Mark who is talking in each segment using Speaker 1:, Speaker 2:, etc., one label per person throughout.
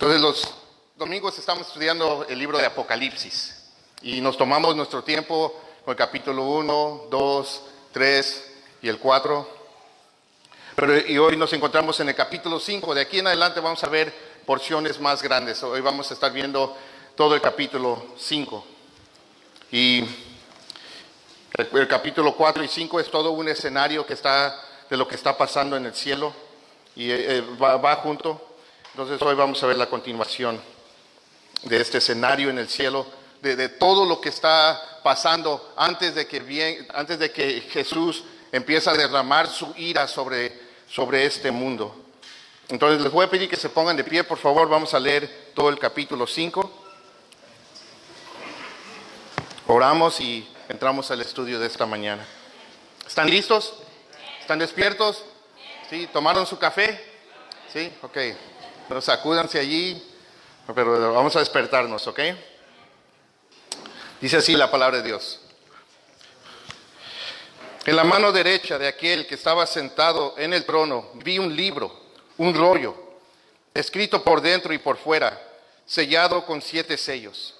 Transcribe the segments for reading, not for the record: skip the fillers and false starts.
Speaker 1: Entonces los domingos estamos estudiando el libro de Apocalipsis y nos tomamos nuestro tiempo con el capítulo 1, 2, 3 y el 4. Y hoy nos encontramos en el capítulo 5. De aquí en adelante vamos a ver porciones más grandes. Hoy vamos a estar viendo todo el capítulo 5. Y el capítulo 4 y 5 es todo un escenario que está de lo que está pasando en el cielo y va junto. Entonces hoy vamos a ver la continuación de este escenario en el cielo, de todo lo que está pasando antes de que Jesús empiece a derramar su ira sobre este mundo. Entonces les voy a pedir que se pongan de pie, por favor. Vamos a leer todo el capítulo 5. Oramos y entramos al estudio de esta mañana. ¿Están listos? ¿Están despiertos? ¿Sí? ¿Tomaron su café? ¿Sí? Ok. Pero sacúdanse allí, pero vamos a despertarnos, ¿ok? Dice así la palabra de Dios. En la mano derecha de aquel que estaba sentado en el trono vi un libro, un rollo, escrito por dentro y por fuera, sellado con 7 sellos.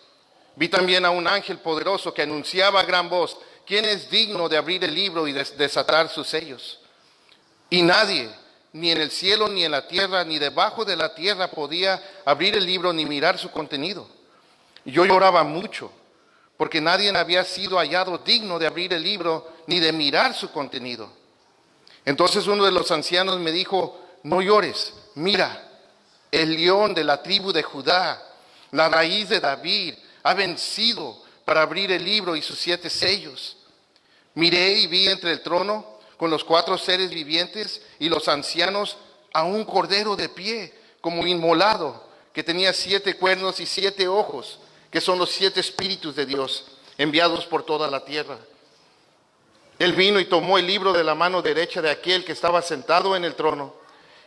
Speaker 1: Vi también a un ángel poderoso que anunciaba a gran voz: ¿quién es digno de abrir el libro y desatar sus sellos? Y nadie, ni en el cielo, ni en la tierra, ni debajo de la tierra, podía abrir el libro ni mirar su contenido. Y yo lloraba mucho, porque nadie había sido hallado digno de abrir el libro ni de mirar su contenido. Entonces uno de los ancianos me dijo: no llores, mira, el león de la tribu de Judá, la raíz de David, ha vencido para abrir el libro y sus 7 sellos. Miré y vi entre el trono, con los 4 seres vivientes y los ancianos, a un cordero de pie, como inmolado, que tenía 7 cuernos y 7 ojos, que son los 7 espíritus de Dios, enviados por toda la tierra. Él vino y tomó el libro de la mano derecha de aquel que estaba sentado en el trono.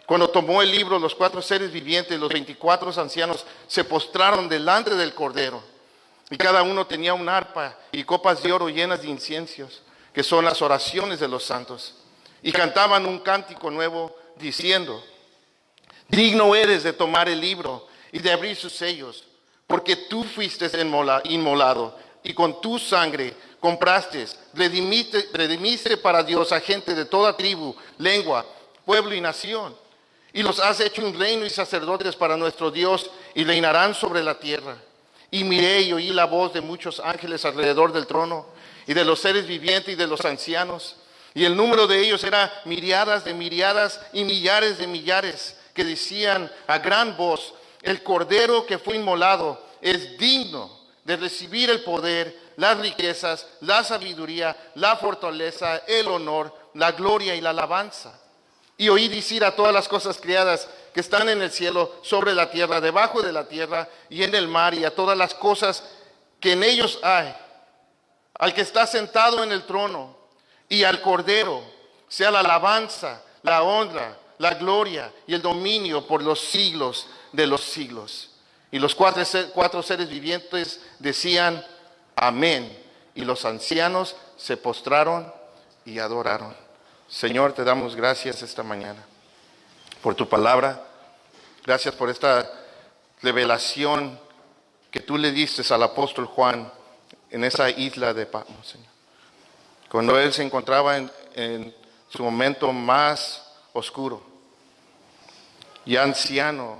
Speaker 1: Cuando tomó el libro, los 4 seres vivientes, los 24 ancianos, se postraron delante del cordero. Y cada uno tenía un arpa y copas de oro llenas de incensos, que son las oraciones de los santos. Y cantaban un cántico nuevo, diciendo: digno eres de tomar el libro y de abrir sus sellos, porque tú fuiste inmolado, y con tu sangre compraste, redimiste para Dios a gente de toda tribu, lengua, pueblo y nación. Y los has hecho un reino y sacerdotes para nuestro Dios, y reinarán sobre la tierra. Y miré y oí la voz de muchos ángeles alrededor del trono, y de los seres vivientes y de los ancianos. Y el número de ellos era miriadas de miriadas y millares de millares, que decían a gran voz: el cordero que fue inmolado es digno de recibir el poder, las riquezas, la sabiduría, la fortaleza, el honor, la gloria y la alabanza. Y oí decir a todas las cosas criadas que están en el cielo, sobre la tierra, debajo de la tierra y en el mar, y a todas las cosas que en ellos hay: al que está sentado en el trono y al cordero, sea la alabanza, la honra, la gloria y el dominio por los siglos de los siglos. Y los 4 seres vivientes decían: amén. Y los ancianos se postraron y adoraron. Señor, te damos gracias esta mañana por tu palabra. Gracias por esta revelación que tú le diste al apóstol Juan en esa isla de Patmos, Señor. Cuando él se encontraba en su momento más oscuro, ya anciano,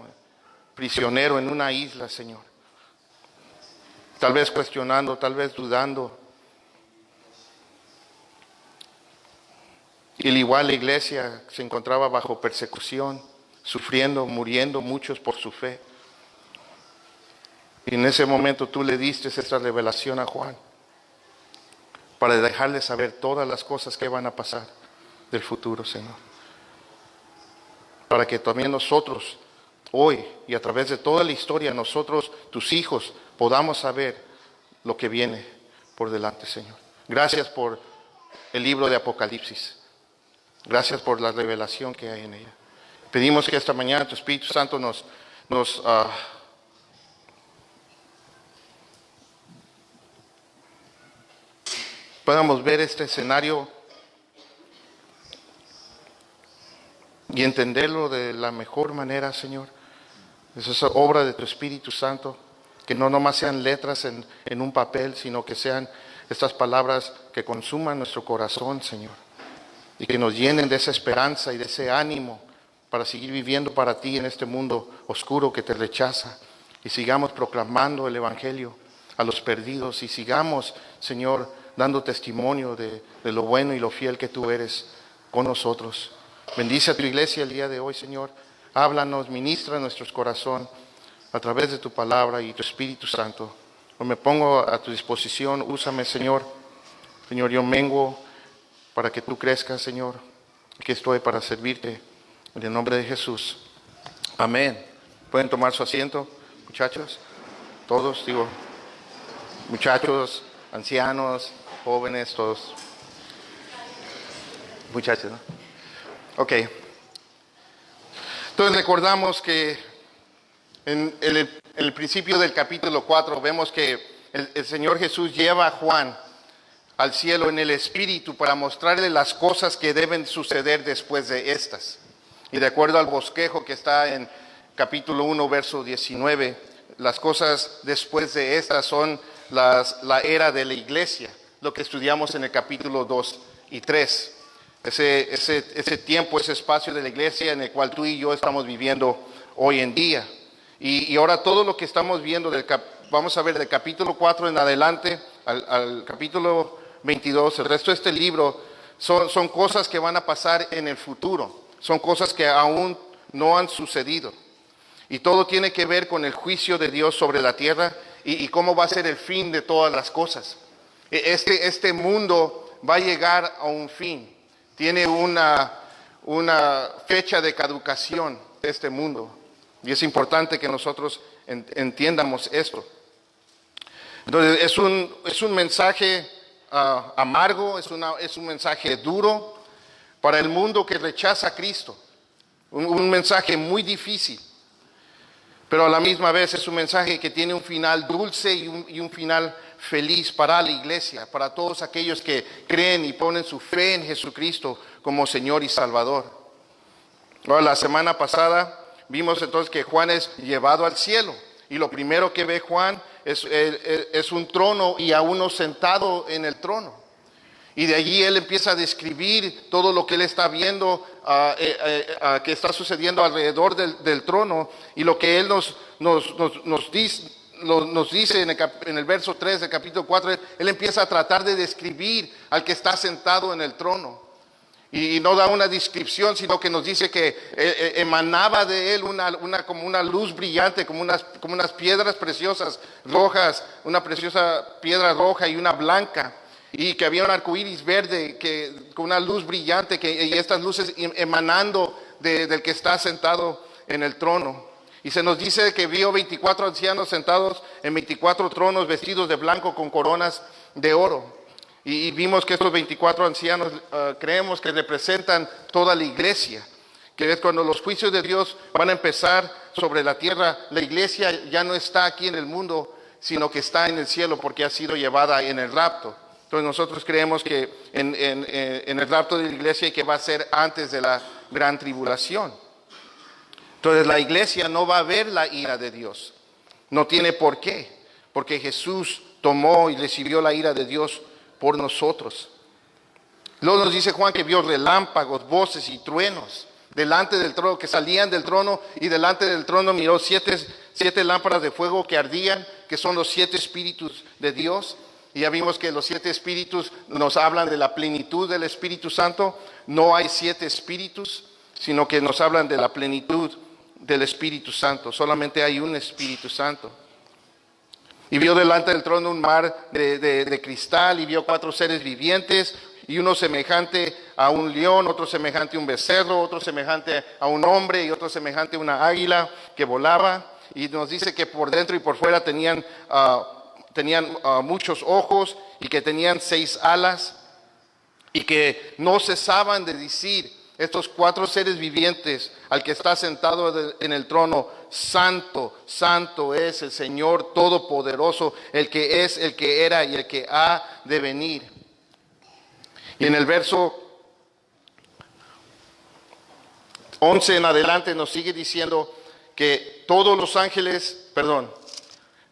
Speaker 1: prisionero en una isla, Señor. Tal vez cuestionando, tal vez dudando. Y al igual la iglesia se encontraba bajo persecución, sufriendo, muriendo muchos por su fe. Y en ese momento tú le diste esta revelación a Juan para dejarle saber todas las cosas que van a pasar del futuro, Señor. Para que también nosotros, hoy y a través de toda la historia, nosotros, tus hijos, podamos saber lo que viene por delante, Señor. Gracias por el libro de Apocalipsis. Gracias por la revelación que hay en ella. Pedimos que esta mañana tu Espíritu Santo nos podamos ver este escenario y entenderlo de la mejor manera, Señor. Es esa obra de tu Espíritu Santo, que no nomás sean letras en un papel, sino que sean estas palabras que consuman nuestro corazón, Señor, y que nos llenen de esa esperanza y de ese ánimo para seguir viviendo para ti en este mundo oscuro que te rechaza, y sigamos proclamando el Evangelio a los perdidos, y sigamos, Señor, dando testimonio de lo bueno y lo fiel que tú eres con nosotros. Bendice a tu iglesia el día de hoy, Señor. Háblanos, ministra en nuestros corazones a través de tu palabra y tu Espíritu Santo. Hoy me pongo a tu disposición. Úsame, Señor. Señor, yo menguo para que tú crezcas, Señor. Aquí estoy para servirte. En el nombre de Jesús. Amén. ¿Pueden tomar su asiento, muchachos? Todos, digo, muchachos, ancianos, jóvenes, todos. Muchachos, ¿no? Ok. Entonces recordamos que en el principio del capítulo 4 vemos que el Señor Jesús lleva a Juan al cielo en el Espíritu para mostrarle las cosas que deben suceder después de estas. Y de acuerdo al bosquejo que está en capítulo 1, verso 19, las cosas después de estas son la era de la iglesia, lo que estudiamos en el capítulo 2 y 3. Ese tiempo, ese espacio de la iglesia en el cual tú y yo estamos viviendo hoy en día. Y ahora todo lo que estamos viendo, vamos a ver del capítulo 4 en adelante al capítulo 22, el resto de este libro son cosas que van a pasar en el futuro, son cosas que aún no han sucedido. Y todo tiene que ver con el juicio de Dios sobre la tierra y cómo va a ser el fin de todas las cosas. Este mundo va a llegar a un fin. Tiene una fecha de caducación este mundo. Y es importante que nosotros entiendamos esto. Entonces es un mensaje amargo, es un mensaje duro para el mundo que rechaza a Cristo. Un mensaje muy difícil. Pero a la misma vez es un mensaje que tiene un final dulce y un final feliz para la iglesia, para todos aquellos que creen y ponen su fe en Jesucristo como Señor y Salvador. Bueno, la semana pasada vimos entonces que Juan es llevado al cielo y lo primero que ve Juan es un trono y a uno sentado en el trono. Y de allí él empieza a describir todo lo que él está viendo que está sucediendo alrededor del trono, y lo que él nos dice en el verso 3 del capítulo 4, él empieza a tratar de describir al que está sentado en el trono. Y no da una descripción, sino que nos dice que emanaba de él como una luz brillante, como unas piedras preciosas rojas, una preciosa piedra roja y una blanca. Y que había un arco iris verde con una luz brillante, y estas luces emanando del que está sentado en el trono. Y se nos dice que vio 24 ancianos sentados en 24 tronos vestidos de blanco con coronas de oro. Y vimos que estos 24 ancianos creemos que representan toda la iglesia, que es cuando los juicios de Dios van a empezar sobre la tierra. La iglesia ya no está aquí en el mundo, sino que está en el cielo porque ha sido llevada en el rapto. Entonces nosotros creemos que en el rapto de la iglesia, que va a ser antes de la gran tribulación. Entonces la iglesia no va a ver la ira de Dios. No tiene por qué, porque Jesús tomó y recibió la ira de Dios por nosotros. Luego nos dice Juan que vio relámpagos, voces y truenos delante del trono, que salían del trono, y delante del trono miró siete lámparas de fuego que ardían, que son los 7 espíritus de Dios. Y ya vimos que los 7 espíritus nos hablan de la plenitud del Espíritu Santo. No hay 7 espíritus, sino que nos hablan de la plenitud del Espíritu Santo. Solamente hay un Espíritu Santo. Y vio delante del trono un mar de cristal, y vio 4 seres vivientes, y uno semejante a un león, otro semejante a un becerro, otro semejante a un hombre, y otro semejante a una águila que volaba. Y nos dice que por dentro y por fuera tenían muchos ojos, y que tenían 6 alas, y que no cesaban de decir estos 4 seres vivientes al que está sentado en el trono: Santo, Santo es el Señor Todopoderoso, el que es, el que era y el que ha de venir. Y en el verso 11 en adelante nos sigue diciendo que todos los ángeles,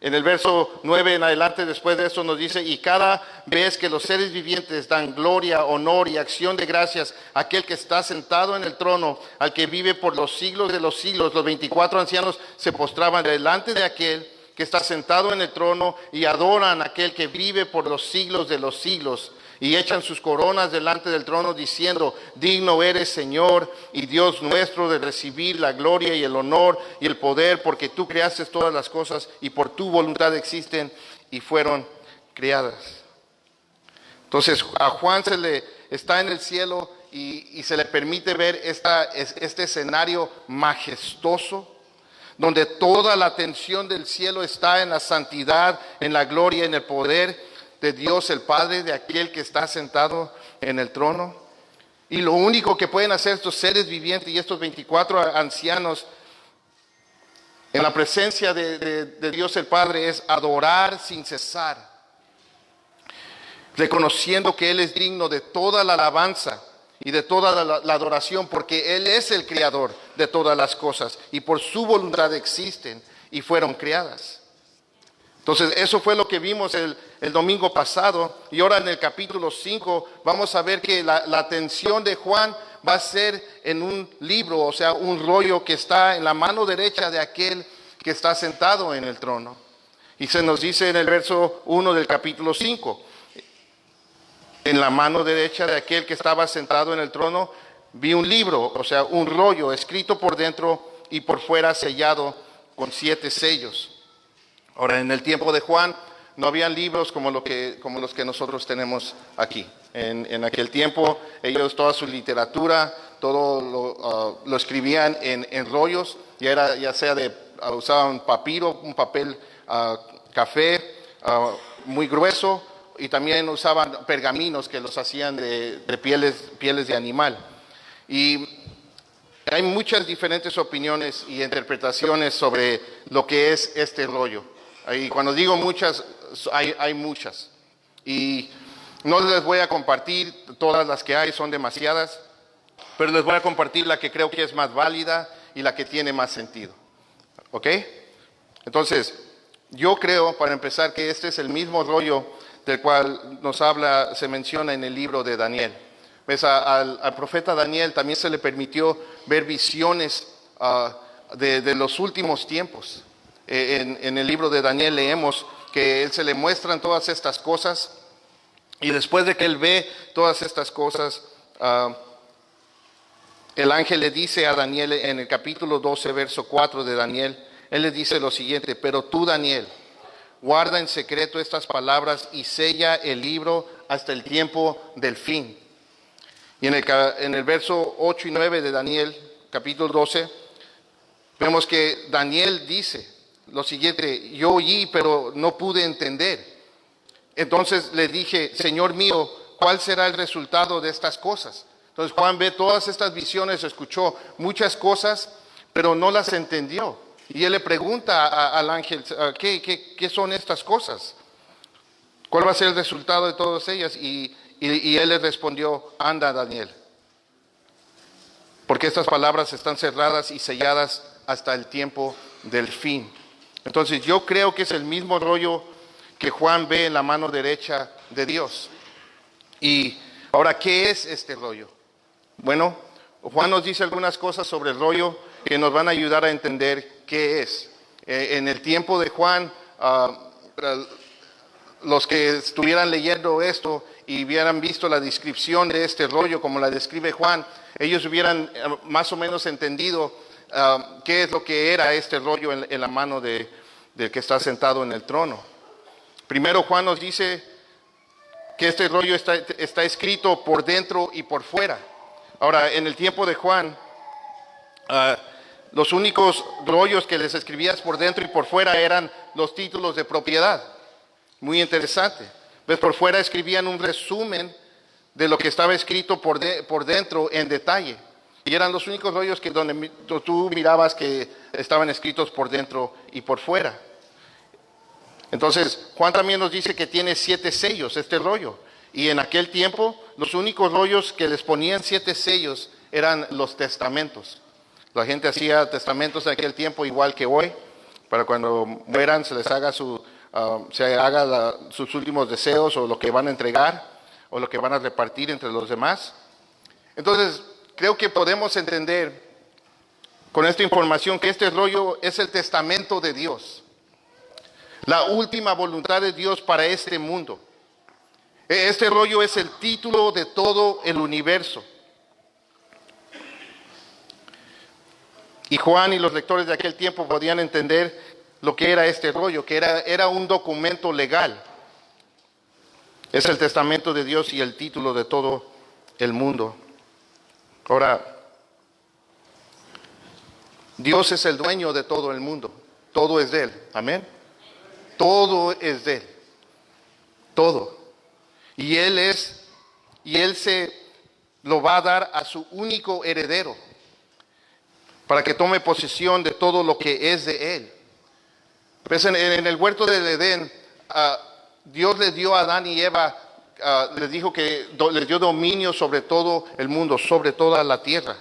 Speaker 1: en el verso 9 en adelante, después de esto nos dice, y cada vez que los seres vivientes dan gloria, honor y acción de gracias a aquel que está sentado en el trono, al que vive por los siglos de los siglos, los 24 ancianos se postraban delante de aquel que está sentado en el trono y adoran a aquel que vive por los siglos de los siglos. Y echan sus coronas delante del trono diciendo, digno eres, Señor y Dios nuestro, de recibir la gloria y el honor y el poder, porque tú creaste todas las cosas y por tu voluntad existen y fueron creadas. Entonces a Juan se le está en el cielo y se le permite ver este escenario majestuoso, donde toda la atención del cielo está en la santidad, en la gloria, en el poder de Dios el Padre, de aquel que está sentado en el trono. Y lo único que pueden hacer estos seres vivientes y estos 24 ancianos en la presencia de Dios el Padre es adorar sin cesar, reconociendo que Él es digno de toda la alabanza y de toda la adoración, porque Él es el creador de todas las cosas y por su voluntad existen y fueron creadas. Entonces eso fue lo que vimos el domingo pasado, y ahora en el capítulo 5 vamos a ver que la atención de Juan va a ser en un libro, o sea, un rollo que está en la mano derecha de aquel que está sentado en el trono. Y se nos dice en el verso 1 del capítulo 5, en la mano derecha de aquel que estaba sentado en el trono vi un libro, o sea, un rollo escrito por dentro y por fuera, sellado con 7 sellos. Ahora, en el tiempo de Juan no habían libros como los que nosotros tenemos aquí. En aquel tiempo ellos toda su literatura, todo lo escribían en rollos, ya sea usaban papiro, un papel café muy grueso, y también usaban pergaminos que los hacían de pieles de animal. Y hay muchas diferentes opiniones y interpretaciones sobre lo que es este rollo. Y cuando digo muchas, hay muchas. Y no les voy a compartir todas las que hay, son demasiadas, pero les voy a compartir la que creo que es más válida y la que tiene más sentido. ¿Ok? Entonces, yo creo, para empezar, que este es el mismo rollo del cual se menciona en el libro de Daniel. ¿Ves? Al profeta Daniel también se le permitió ver visiones de los últimos tiempos. En el libro de Daniel leemos que él se le muestran todas estas cosas, y después de que él ve todas estas cosas, el ángel le dice a Daniel en el capítulo 12, verso 4 de Daniel, él le dice lo siguiente: pero tú, Daniel, guarda en secreto estas palabras y sella el libro hasta el tiempo del fin. Y en el verso 8 y 9 de Daniel, capítulo 12, vemos que Daniel dice lo siguiente: yo oí, pero no pude entender. Entonces le dije, Señor mío, ¿cuál será el resultado de estas cosas? Entonces Juan ve todas estas visiones, escuchó muchas cosas, pero no las entendió. Y él le pregunta al ángel, ¿qué son estas cosas? ¿Cuál va a ser el resultado de todas ellas? Y él le respondió, anda, Daniel, porque estas palabras están cerradas y selladas hasta el tiempo del fin. Entonces yo creo que es el mismo rollo que Juan ve en la mano derecha de Dios. Y ahora, ¿qué es este rollo? Bueno, Juan nos dice algunas cosas sobre el rollo que nos van a ayudar a entender qué es. En el tiempo de Juan, los que estuvieran leyendo esto y hubieran visto la descripción de este rollo como la describe Juan, ellos hubieran más o menos entendido qué es lo que era este rollo en la mano del que está sentado en el trono. Primero Juan nos dice que este rollo está escrito por dentro y por fuera. Ahora, en el tiempo de Juan, los únicos rollos que les escribías por dentro y por fuera eran los títulos de propiedad. Muy interesante. ¿Ves? Por fuera escribían un resumen de lo que estaba escrito por dentro en detalle. Y eran los únicos rollos donde tú mirabas que estaban escritos por dentro y por fuera. Entonces, Juan también nos dice que tiene 7 sellos este rollo. Y en aquel tiempo, los únicos rollos que les ponían 7 sellos eran los testamentos. La gente hacía testamentos en aquel tiempo igual que hoy, para cuando mueran se les haga sus últimos deseos o lo que van a entregar o lo que van a repartir entre los demás. Entonces, creo que podemos entender con esta información que este rollo es el testamento de Dios, la última voluntad de Dios para este mundo. Este rollo es el título de todo el universo. Y Juan y los lectores de aquel tiempo podían entender lo que era este rollo, que era un documento legal. Es el testamento de Dios y el título de todo el mundo. Ahora, Dios es el dueño de todo el mundo. Todo es de Él. Amén. Todo es de Él. Todo. Y Él se lo va a dar a su único heredero, para que tome posesión de todo lo que es de Él. Pues en el huerto del Edén, Dios le dio a Adán y Eva, les dijo que les dio dominio sobre todo el mundo, sobre toda la tierra.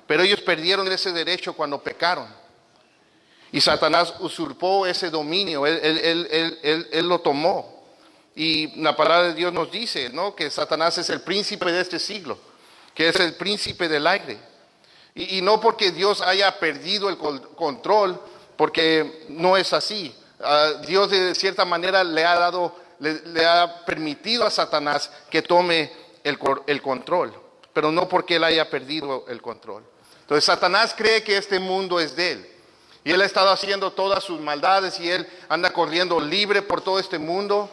Speaker 1: Pero ellos perdieron ese derecho cuando pecaron. Y Satanás usurpó ese dominio, él lo tomó. Y la palabra de Dios nos dice, ¿no?, que Satanás es el príncipe de este siglo, que es el príncipe del aire. Y no porque Dios haya perdido el control, porque no es así. Dios de cierta manera le ha permitido a Satanás que tome el control, pero no porque él haya perdido el control. Entonces Satanás cree que este mundo es de él. Y él ha estado haciendo todas sus maldades y él anda corriendo libre por todo este mundo.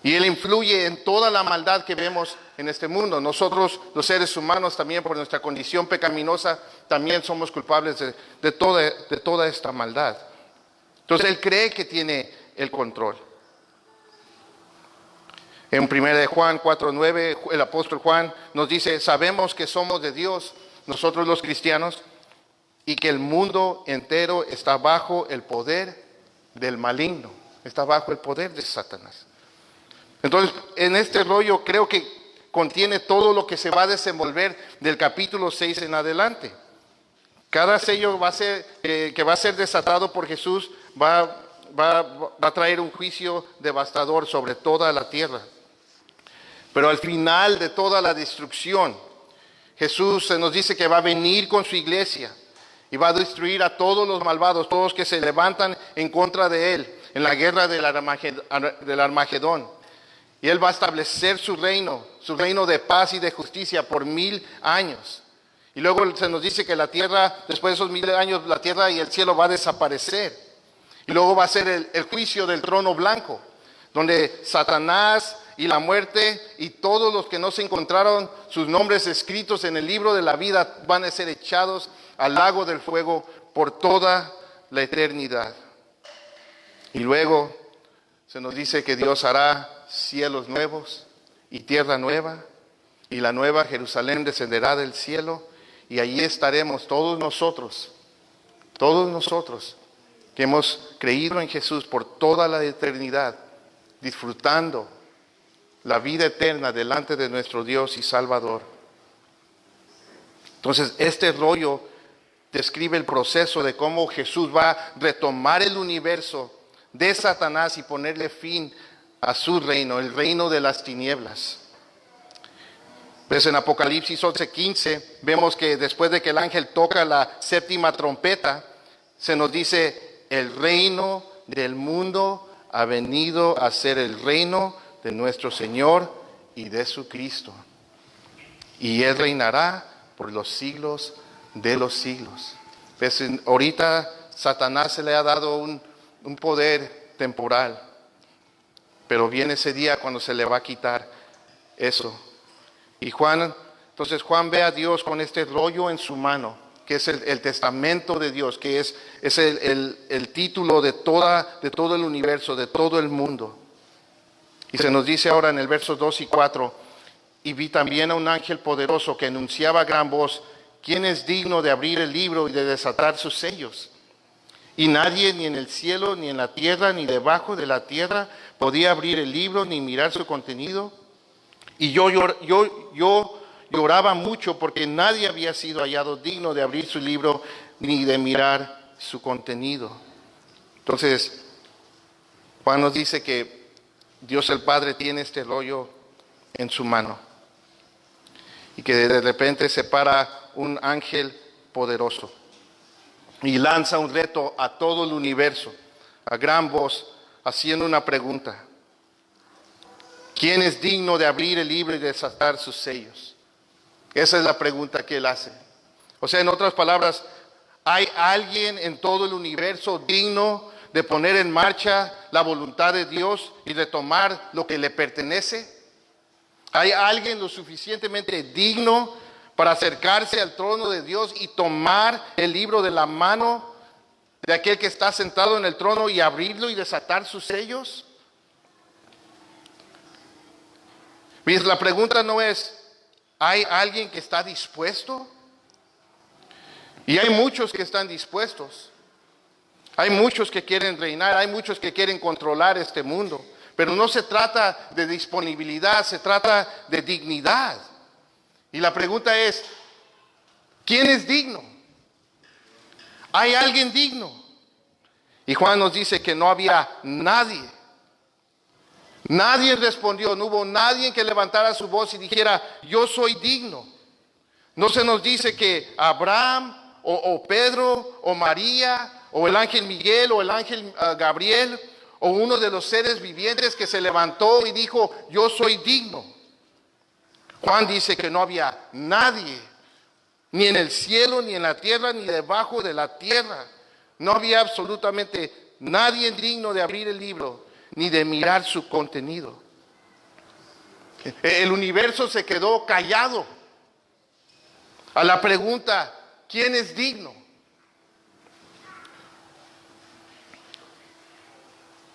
Speaker 1: Y él influye en toda la maldad que vemos en este mundo. Nosotros, los seres humanos, también por nuestra condición pecaminosa, también somos culpables de toda esta maldad. Entonces él cree que tiene el control. En 1 Juan 4:9, el apóstol Juan nos dice: sabemos que somos de Dios, nosotros los cristianos, y que el mundo entero está bajo el poder del maligno, está bajo el poder de Satanás. Entonces, en este rollo creo que contiene todo lo que se va a desenvolver del capítulo 6 en adelante. Cada sello que va a ser desatado por Jesús va a traer un juicio devastador sobre toda la tierra. Pero al final de toda la destrucción, Jesús se nos dice que va a venir con su iglesia y va a destruir a todos los malvados, todos que se levantan en contra de Él en la guerra del Armagedón. Y Él va a establecer su reino de paz y de justicia por 1000 años. Y luego se nos dice que la tierra, después de esos 1000 años, la tierra y el cielo va a desaparecer. Y luego va a ser el juicio del trono blanco, donde Satanás y la muerte y todos los que no se encontraron sus nombres escritos en el libro de la vida van a ser echados al lago del fuego por toda la eternidad. Y luego se nos dice que Dios hará cielos nuevos y tierra nueva, y la nueva Jerusalén descenderá del cielo, y allí estaremos todos nosotros que hemos creído en Jesús por toda la eternidad, disfrutando la vida eterna delante de nuestro Dios y Salvador. Entonces, este rollo describe el proceso de cómo Jesús va a retomar el universo de Satanás y ponerle fin a su reino, el reino de las tinieblas. Pues en Apocalipsis 11:15 vemos que después de que el ángel toca la séptima trompeta, se nos dice: el reino del mundo ha venido a ser el reino de nuestro Señor y de su Cristo, y Él reinará por los siglos de los siglos. Pues ahorita Satanás se le ha dado un poder temporal, pero viene ese día cuando se le va a quitar eso. Y entonces Juan ve a Dios con este rollo en su mano, que es el testamento de Dios, que es el título de todo el universo, de todo el mundo. Y se nos dice ahora en el verso 2 y 4: y vi también a un ángel poderoso que anunciaba a gran voz: ¿quién es digno de abrir el libro y de desatar sus sellos? Y nadie, ni en el cielo, ni en la tierra, ni debajo de la tierra, podía abrir el libro ni mirar su contenido. Y yo lloraba mucho porque nadie había sido hallado digno de abrir su libro ni de mirar su contenido. Entonces, Juan nos dice que Dios el Padre tiene este rollo en su mano y que de repente se para un ángel poderoso y lanza un reto a todo el universo, a gran voz, haciendo una pregunta. ¿Quién es digno de abrir el libro y desatar sus sellos? Esa es la pregunta que él hace. O sea, en otras palabras, ¿hay alguien en todo el universo digno de poner en marcha la voluntad de Dios y de tomar lo que le pertenece? ¿Hay alguien lo suficientemente digno para acercarse al trono de Dios y tomar el libro de la mano de aquel que está sentado en el trono y abrirlo y desatar sus sellos? La pregunta no es, ¿hay alguien que está dispuesto? Y hay muchos que están dispuestos. Hay muchos que quieren reinar, hay muchos que quieren controlar este mundo. Pero no se trata de disponibilidad, se trata de dignidad. Y la pregunta es, ¿quién es digno? ¿Hay alguien digno? Y Juan nos dice que no había nadie. Nadie respondió, no hubo nadie que levantara su voz y dijera, yo soy digno. No se nos dice que Abraham o Pedro o María o el ángel Miguel o el ángel Gabriel o uno de los seres vivientes que se levantó y dijo, yo soy digno. Juan dice que no había nadie, ni en el cielo, ni en la tierra, ni debajo de la tierra. No había absolutamente nadie digno de abrir el libro, ni de mirar su contenido. El universo se quedó callado a la pregunta, ¿quién es digno?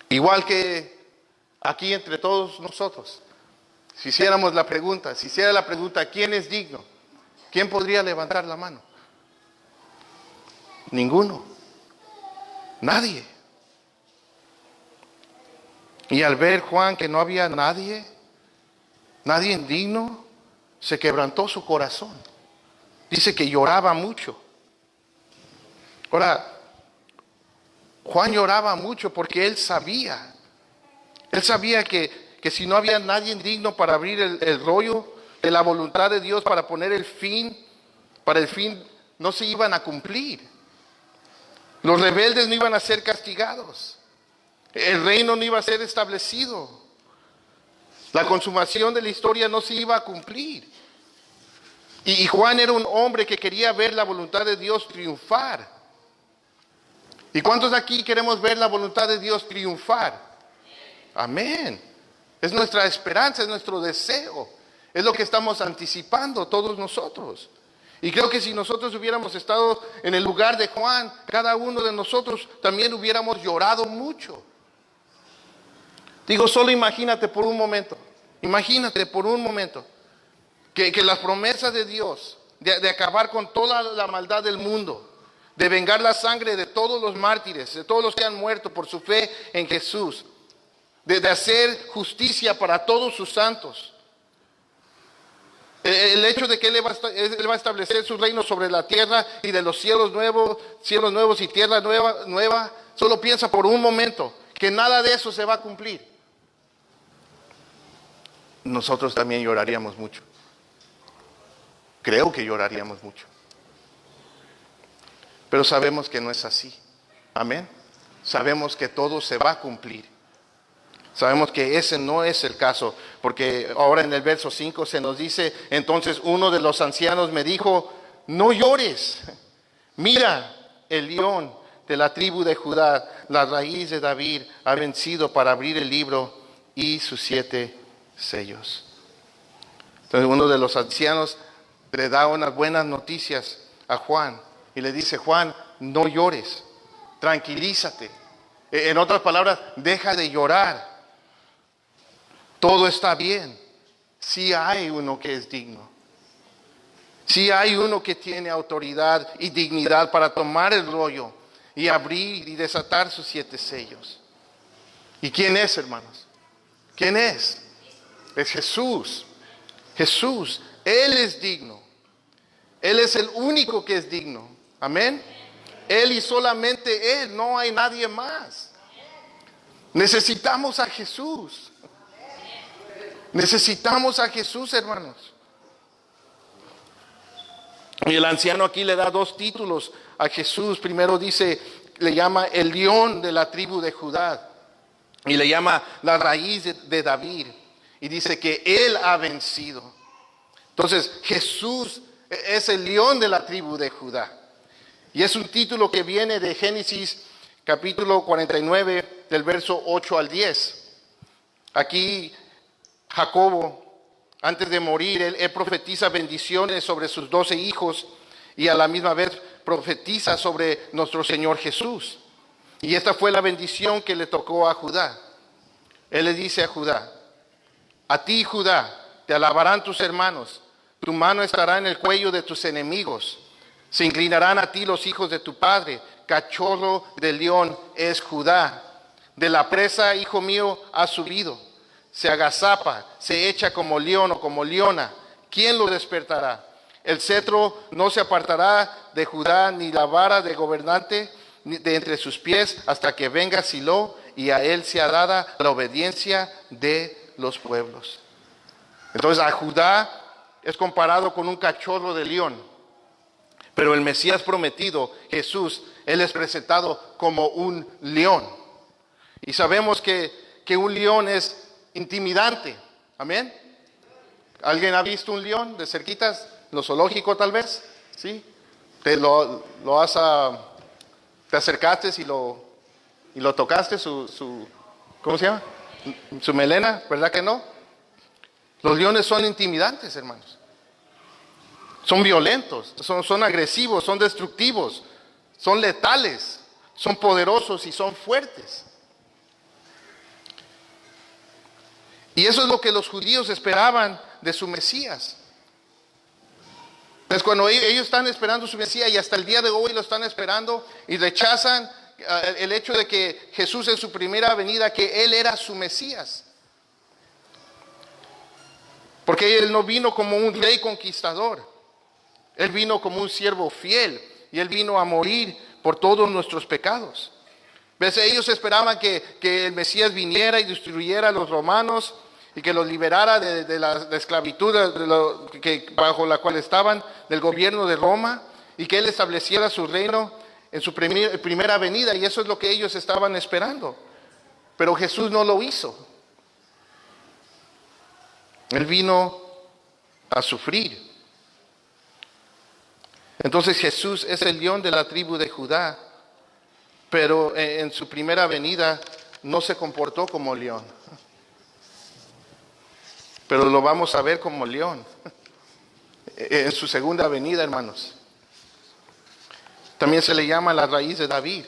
Speaker 1: Igual que aquí entre todos nosotros, si hiciéramos la pregunta, si hiciera la pregunta, ¿quién es digno? ¿Quién podría levantar la mano? Ninguno. Nadie. Y al ver Juan que no había nadie digno, se quebrantó su corazón. Dice que lloraba mucho. Ahora, Juan lloraba mucho porque él sabía que si no había nadie digno para abrir el rollo de la voluntad de Dios, para poner el fin no se iban a cumplir. Los rebeldes no iban a ser castigados. El reino no iba a ser establecido. La consumación de la historia no se iba a cumplir. Y Juan era un hombre que quería ver la voluntad de Dios triunfar. ¿Y cuántos de aquí queremos ver la voluntad de Dios triunfar? Amén. Es nuestra esperanza, es nuestro deseo. Es lo que estamos anticipando todos nosotros. Y creo que si nosotros hubiéramos estado en el lugar de Juan, cada uno de nosotros también hubiéramos llorado mucho. Digo, solo imagínate por un momento que las promesas de Dios de acabar con toda la maldad del mundo, de vengar la sangre de todos los mártires, de todos los que han muerto por su fe en Jesús, de hacer justicia para todos sus santos. El hecho de que Él va a establecer su reino sobre la tierra y de los cielos nuevos y tierra nueva, solo piensa por un momento que nada de eso se va a cumplir. Nosotros también lloraríamos mucho. Creo que lloraríamos mucho. Pero sabemos que no es así. Amén. Sabemos que todo se va a cumplir. Sabemos que ese no es el caso, porque ahora en el verso 5 se nos dice, entonces uno de los ancianos me dijo, no llores, mira, el león de la tribu de Judá, la raíz de David, ha vencido para abrir el libro y sus 7 sellos. Entonces uno de los ancianos le da unas buenas noticias a Juan y le dice, Juan, no llores, tranquilízate. En otras palabras, deja de llorar. Todo está bien. Sí hay uno que es digno. Sí hay uno que tiene autoridad y dignidad para tomar el rollo y abrir y desatar sus 7 sellos. ¿Y quién es, hermanos? ¿Quién es? Es Jesús. Jesús. Él es digno. Él es el único que es digno. Amén. Él y solamente Él, no hay nadie más. Necesitamos a Jesús. Necesitamos a Jesús, hermanos. Y el anciano aquí le da dos títulos a Jesús. Primero dice, le llama el león de la tribu de Judá. Y le llama la raíz de David. Y dice que Él ha vencido. Entonces Jesús es el león de la tribu de Judá. Y es un título que viene de Génesis capítulo 49 del verso 8 al 10. Aquí Jacobo, antes de morir, él profetiza bendiciones sobre sus 12 hijos y a la misma vez profetiza sobre nuestro Señor Jesús. Y esta fue la bendición que le tocó a Judá. Él le dice a Judá: a ti, Judá, te alabarán tus hermanos, tu mano estará en el cuello de tus enemigos. Se inclinarán a ti los hijos de tu padre, cachorro de león es Judá. De la presa, hijo mío, ha subido. Se agazapa, se echa como león o como leona. ¿Quién lo despertará? El cetro no se apartará de Judá, ni la vara de gobernante de entre sus pies, hasta que venga Silo, y a él sea dada la obediencia de los pueblos. Entonces a Judá es comparado con un cachorro de león, pero el Mesías prometido, Jesús, él es presentado como un león. Y sabemos que un león es intimidante. Amén. ¿Alguien ha visto un león de cerquitas? ¿Lo zoológico tal vez? ¿Sí? Te acercaste y lo tocaste, ¿cómo se llama? Su melena, ¿verdad que no? Los leones son intimidantes, hermanos. Son violentos, son agresivos, son destructivos, son letales, son poderosos y son fuertes. Y eso es lo que los judíos esperaban de su Mesías. Entonces cuando ellos están esperando su Mesías, y hasta el día de hoy lo están esperando, y rechazan el hecho de que Jesús en su primera venida, que Él era su Mesías. Porque Él no vino como un rey conquistador. Él vino como un siervo fiel, y Él vino a morir por todos nuestros pecados. ¿Ves? Ellos esperaban que el Mesías viniera y destruyera a los romanos y que los liberara de la esclavitud bajo la cual estaban, del gobierno de Roma, y que Él estableciera su reino en su primera venida, y eso es lo que ellos estaban esperando. Pero Jesús no lo hizo. Él vino a sufrir. Entonces Jesús es el león de la tribu de Judá, pero en su primera venida no se comportó como león. Pero lo vamos a ver como león en su segunda venida, hermanos. También se le llama la raíz de David.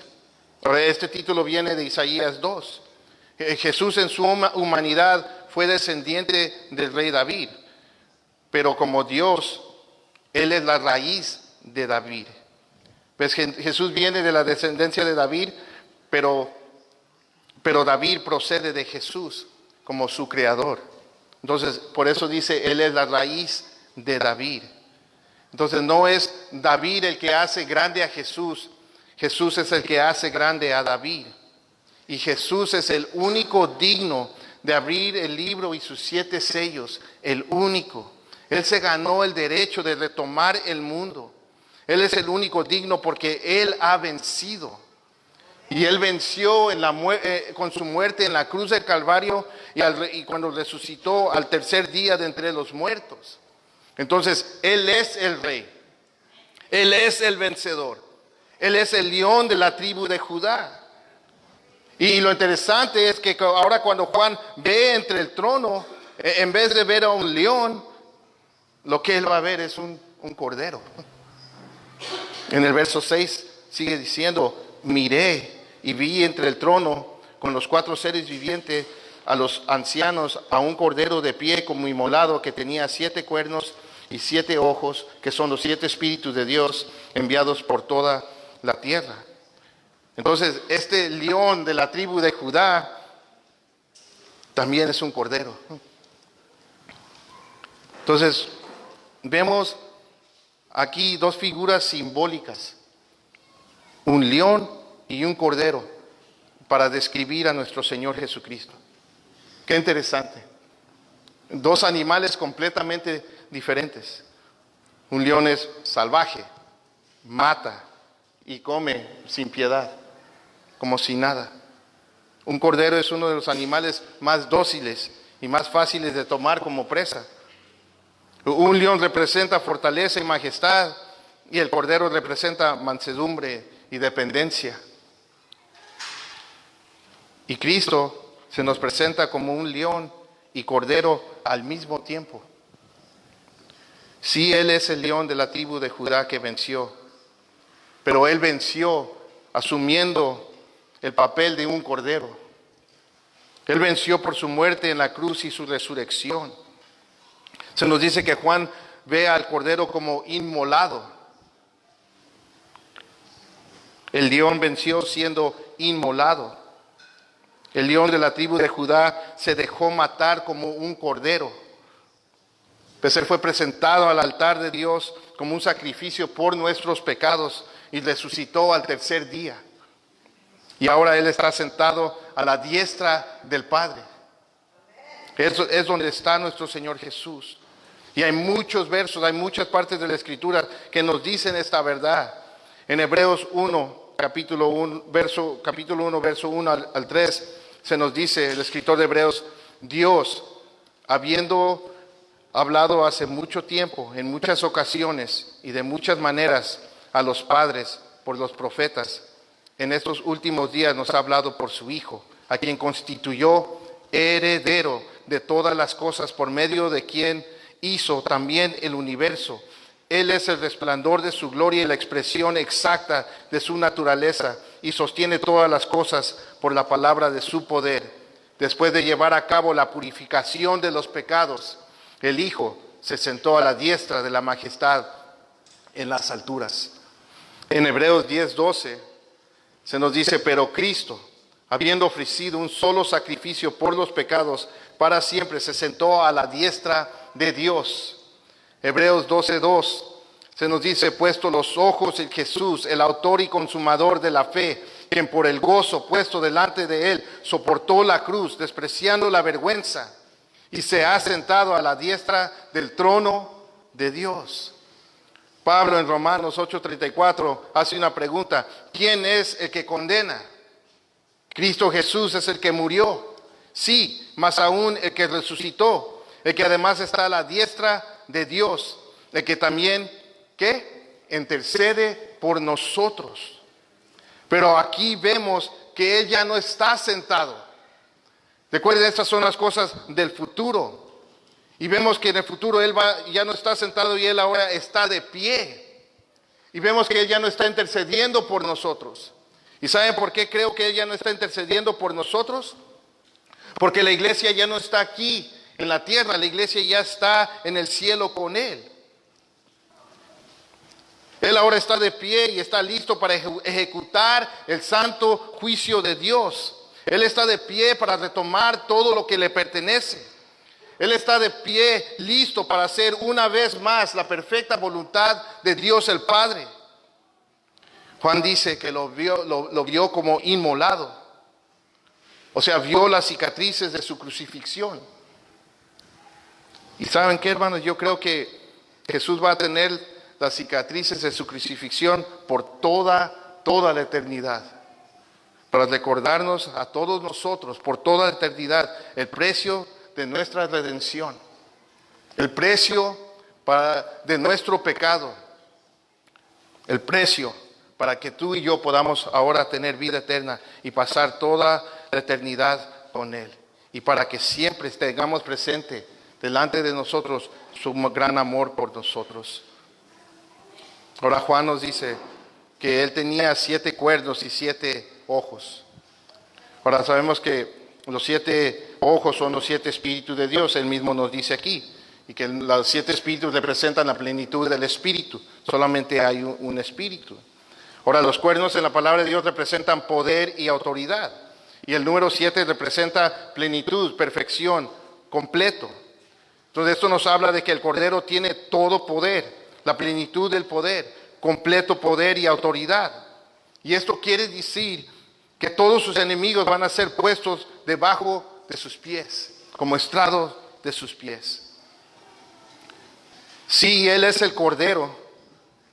Speaker 1: Este título viene de Isaías 2. Jesús en su humanidad fue descendiente del rey David, pero como Dios, Él es la raíz de David. Pues Jesús viene de la descendencia de David, pero David procede de Jesús como su creador. Entonces, por eso dice, Él es la raíz de David. Entonces, no es David el que hace grande a Jesús. Jesús es el que hace grande a David. Y Jesús es el único digno de abrir el libro y sus 7 sellos. El único. Él se ganó el derecho de retomar el mundo. Él es el único digno porque Él ha vencido. Y Él venció con su muerte en la cruz del Calvario y cuando resucitó al tercer día de entre los muertos. Entonces, Él es el Rey. Él es el vencedor. Él es el león de la tribu de Judá. Y lo interesante es que ahora cuando Juan ve entre el trono, en vez de ver a un león, lo que él va a ver es un cordero. En el verso 6 sigue diciendo, miré y vi entre el trono con los 4 seres vivientes a los ancianos, a un cordero de pie como inmolado que tenía 7 cuernos y 7 ojos, que son los 7 espíritus de Dios enviados por toda la tierra. Entonces, este león de la tribu de Judá también es un cordero. Entonces, vemos aquí dos figuras simbólicas, un león y un cordero, para describir a nuestro Señor Jesucristo. Qué interesante. Dos animales completamente diferentes. Un león es salvaje, mata y come sin piedad, como si nada. Un cordero es uno de los animales más dóciles y más fáciles de tomar como presa. Un león representa fortaleza y majestad, y el cordero representa mansedumbre y dependencia. Y Cristo se nos presenta como un león y cordero al mismo tiempo. Sí, Él es el león de la tribu de Judá que venció, pero Él venció asumiendo el papel de un cordero. Él venció por su muerte en la cruz y su resurrección. Se nos dice que Juan ve al cordero como inmolado. El león venció siendo inmolado. El león de la tribu de Judá se dejó matar como un cordero. Pues Él fue presentado al altar de Dios como un sacrificio por nuestros pecados y resucitó al tercer día. Y ahora Él está sentado a la diestra del Padre. Es donde está nuestro Señor Jesús. Y hay muchos versos, hay muchas partes de la Escritura que nos dicen esta verdad. En Hebreos 1, capítulo 1, verso 1 al 3, se nos dice, el escritor de Hebreos, Dios, habiendo hablado hace mucho tiempo, en muchas ocasiones y de muchas maneras a los padres por los profetas, en estos últimos días nos ha hablado por su Hijo, a quien constituyó heredero de todas las cosas, por medio de quien hizo también el universo. Él es el resplandor de su gloria y la expresión exacta de su naturaleza, y sostiene todas las cosas por la palabra de su poder. Después de llevar a cabo la purificación de los pecados, el Hijo se sentó a la diestra de la majestad en las alturas. En Hebreos 10:12 se nos dice, pero Cristo, habiendo ofrecido un solo sacrificio por los pecados para siempre, se sentó a la diestra de Dios. Hebreos 12:2 se nos dice, puesto los ojos en Jesús, el autor y consumador de la fe, quien por el gozo puesto delante de Él soportó la cruz, despreciando la vergüenza, y se ha sentado a la diestra del trono de Dios. Pablo en Romanos 8:34 hace una pregunta, ¿quién es el que condena? Cristo Jesús es el que murió, sí, más aún el que resucitó, el que además está a la diestra de Dios, el que también, ¿qué? Intercede por nosotros. Pero aquí vemos que Él ya no está sentado. Recuerden, estas son las cosas del futuro. Y vemos que en el futuro Él ya no está sentado y Él ahora está de pie. Y vemos que Él ya no está intercediendo por nosotros. ¿Y saben por qué creo que Él ya no está intercediendo por nosotros? Porque la iglesia ya no está aquí en la tierra, la iglesia ya está en el cielo con Él. Él ahora está de pie y está listo para ejecutar el santo juicio de Dios. Él está de pie para retomar todo lo que le pertenece. Él está de pie, listo para hacer una vez más la perfecta voluntad de Dios el Padre. Juan dice que lo vio como inmolado. O sea, vio las cicatrices de su crucifixión. ¿Y saben qué, hermanos? Yo creo que Jesús va a tener las cicatrices de su crucifixión por toda la eternidad. Para recordarnos a todos nosotros por toda la eternidad el precio de nuestra redención. El precio de nuestro pecado. El precio para que tú y yo podamos ahora tener vida eterna y pasar toda la eternidad con Él. Y para que siempre tengamos presente delante de nosotros su gran amor por nosotros. Ahora Juan nos dice que Él tenía 7 cuernos y 7 ojos. Ahora sabemos que los 7 ojos son los 7 espíritus de Dios, Él mismo nos dice aquí. Y que los 7 espíritus representan la plenitud del espíritu. Solamente hay un espíritu. Ahora, los cuernos en la palabra de Dios representan poder y autoridad. Y el número 7 representa plenitud, perfección, completo. Entonces esto nos habla de que el Cordero tiene todo poder, la plenitud del poder, completo poder y autoridad. Y esto quiere decir que todos sus enemigos van a ser puestos debajo de sus pies, como estrados de sus pies. Sí, Él es el Cordero,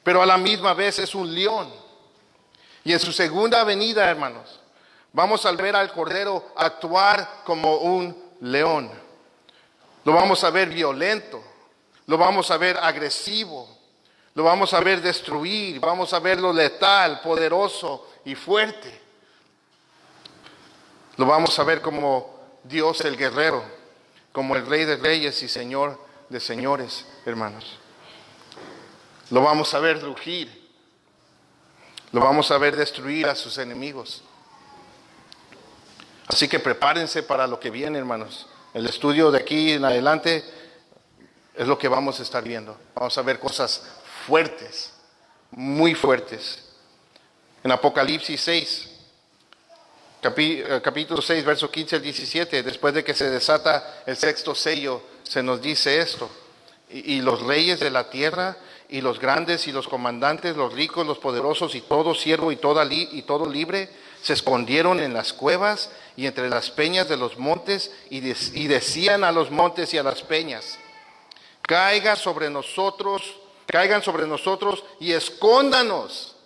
Speaker 1: pero a la misma vez es un león. Y en su segunda venida, hermanos, vamos a ver al Cordero actuar como un león. Lo vamos a ver violento, lo vamos a ver agresivo, lo vamos a ver destruir, vamos a verlo letal, poderoso y fuerte. Lo vamos a ver como Dios el guerrero, como el Rey de Reyes y Señor de Señores, hermanos. Lo vamos a ver rugir, lo vamos a ver destruir a sus enemigos. Así que prepárense para lo que viene, hermanos. El estudio de aquí en adelante es lo que vamos a estar viendo. Vamos a ver cosas fuertes, muy fuertes. En Apocalipsis 6, capítulo 6, verso 15 al 17, después de que se desata el sexto sello, se nos dice esto. Y los reyes de la tierra, y los grandes, y los comandantes, los ricos, los poderosos, y todo siervo, y todo libre, se escondieron en las cuevas y entre las peñas de los montes, y decían a los montes y a las peñas: caigan sobre nosotros y escóndanos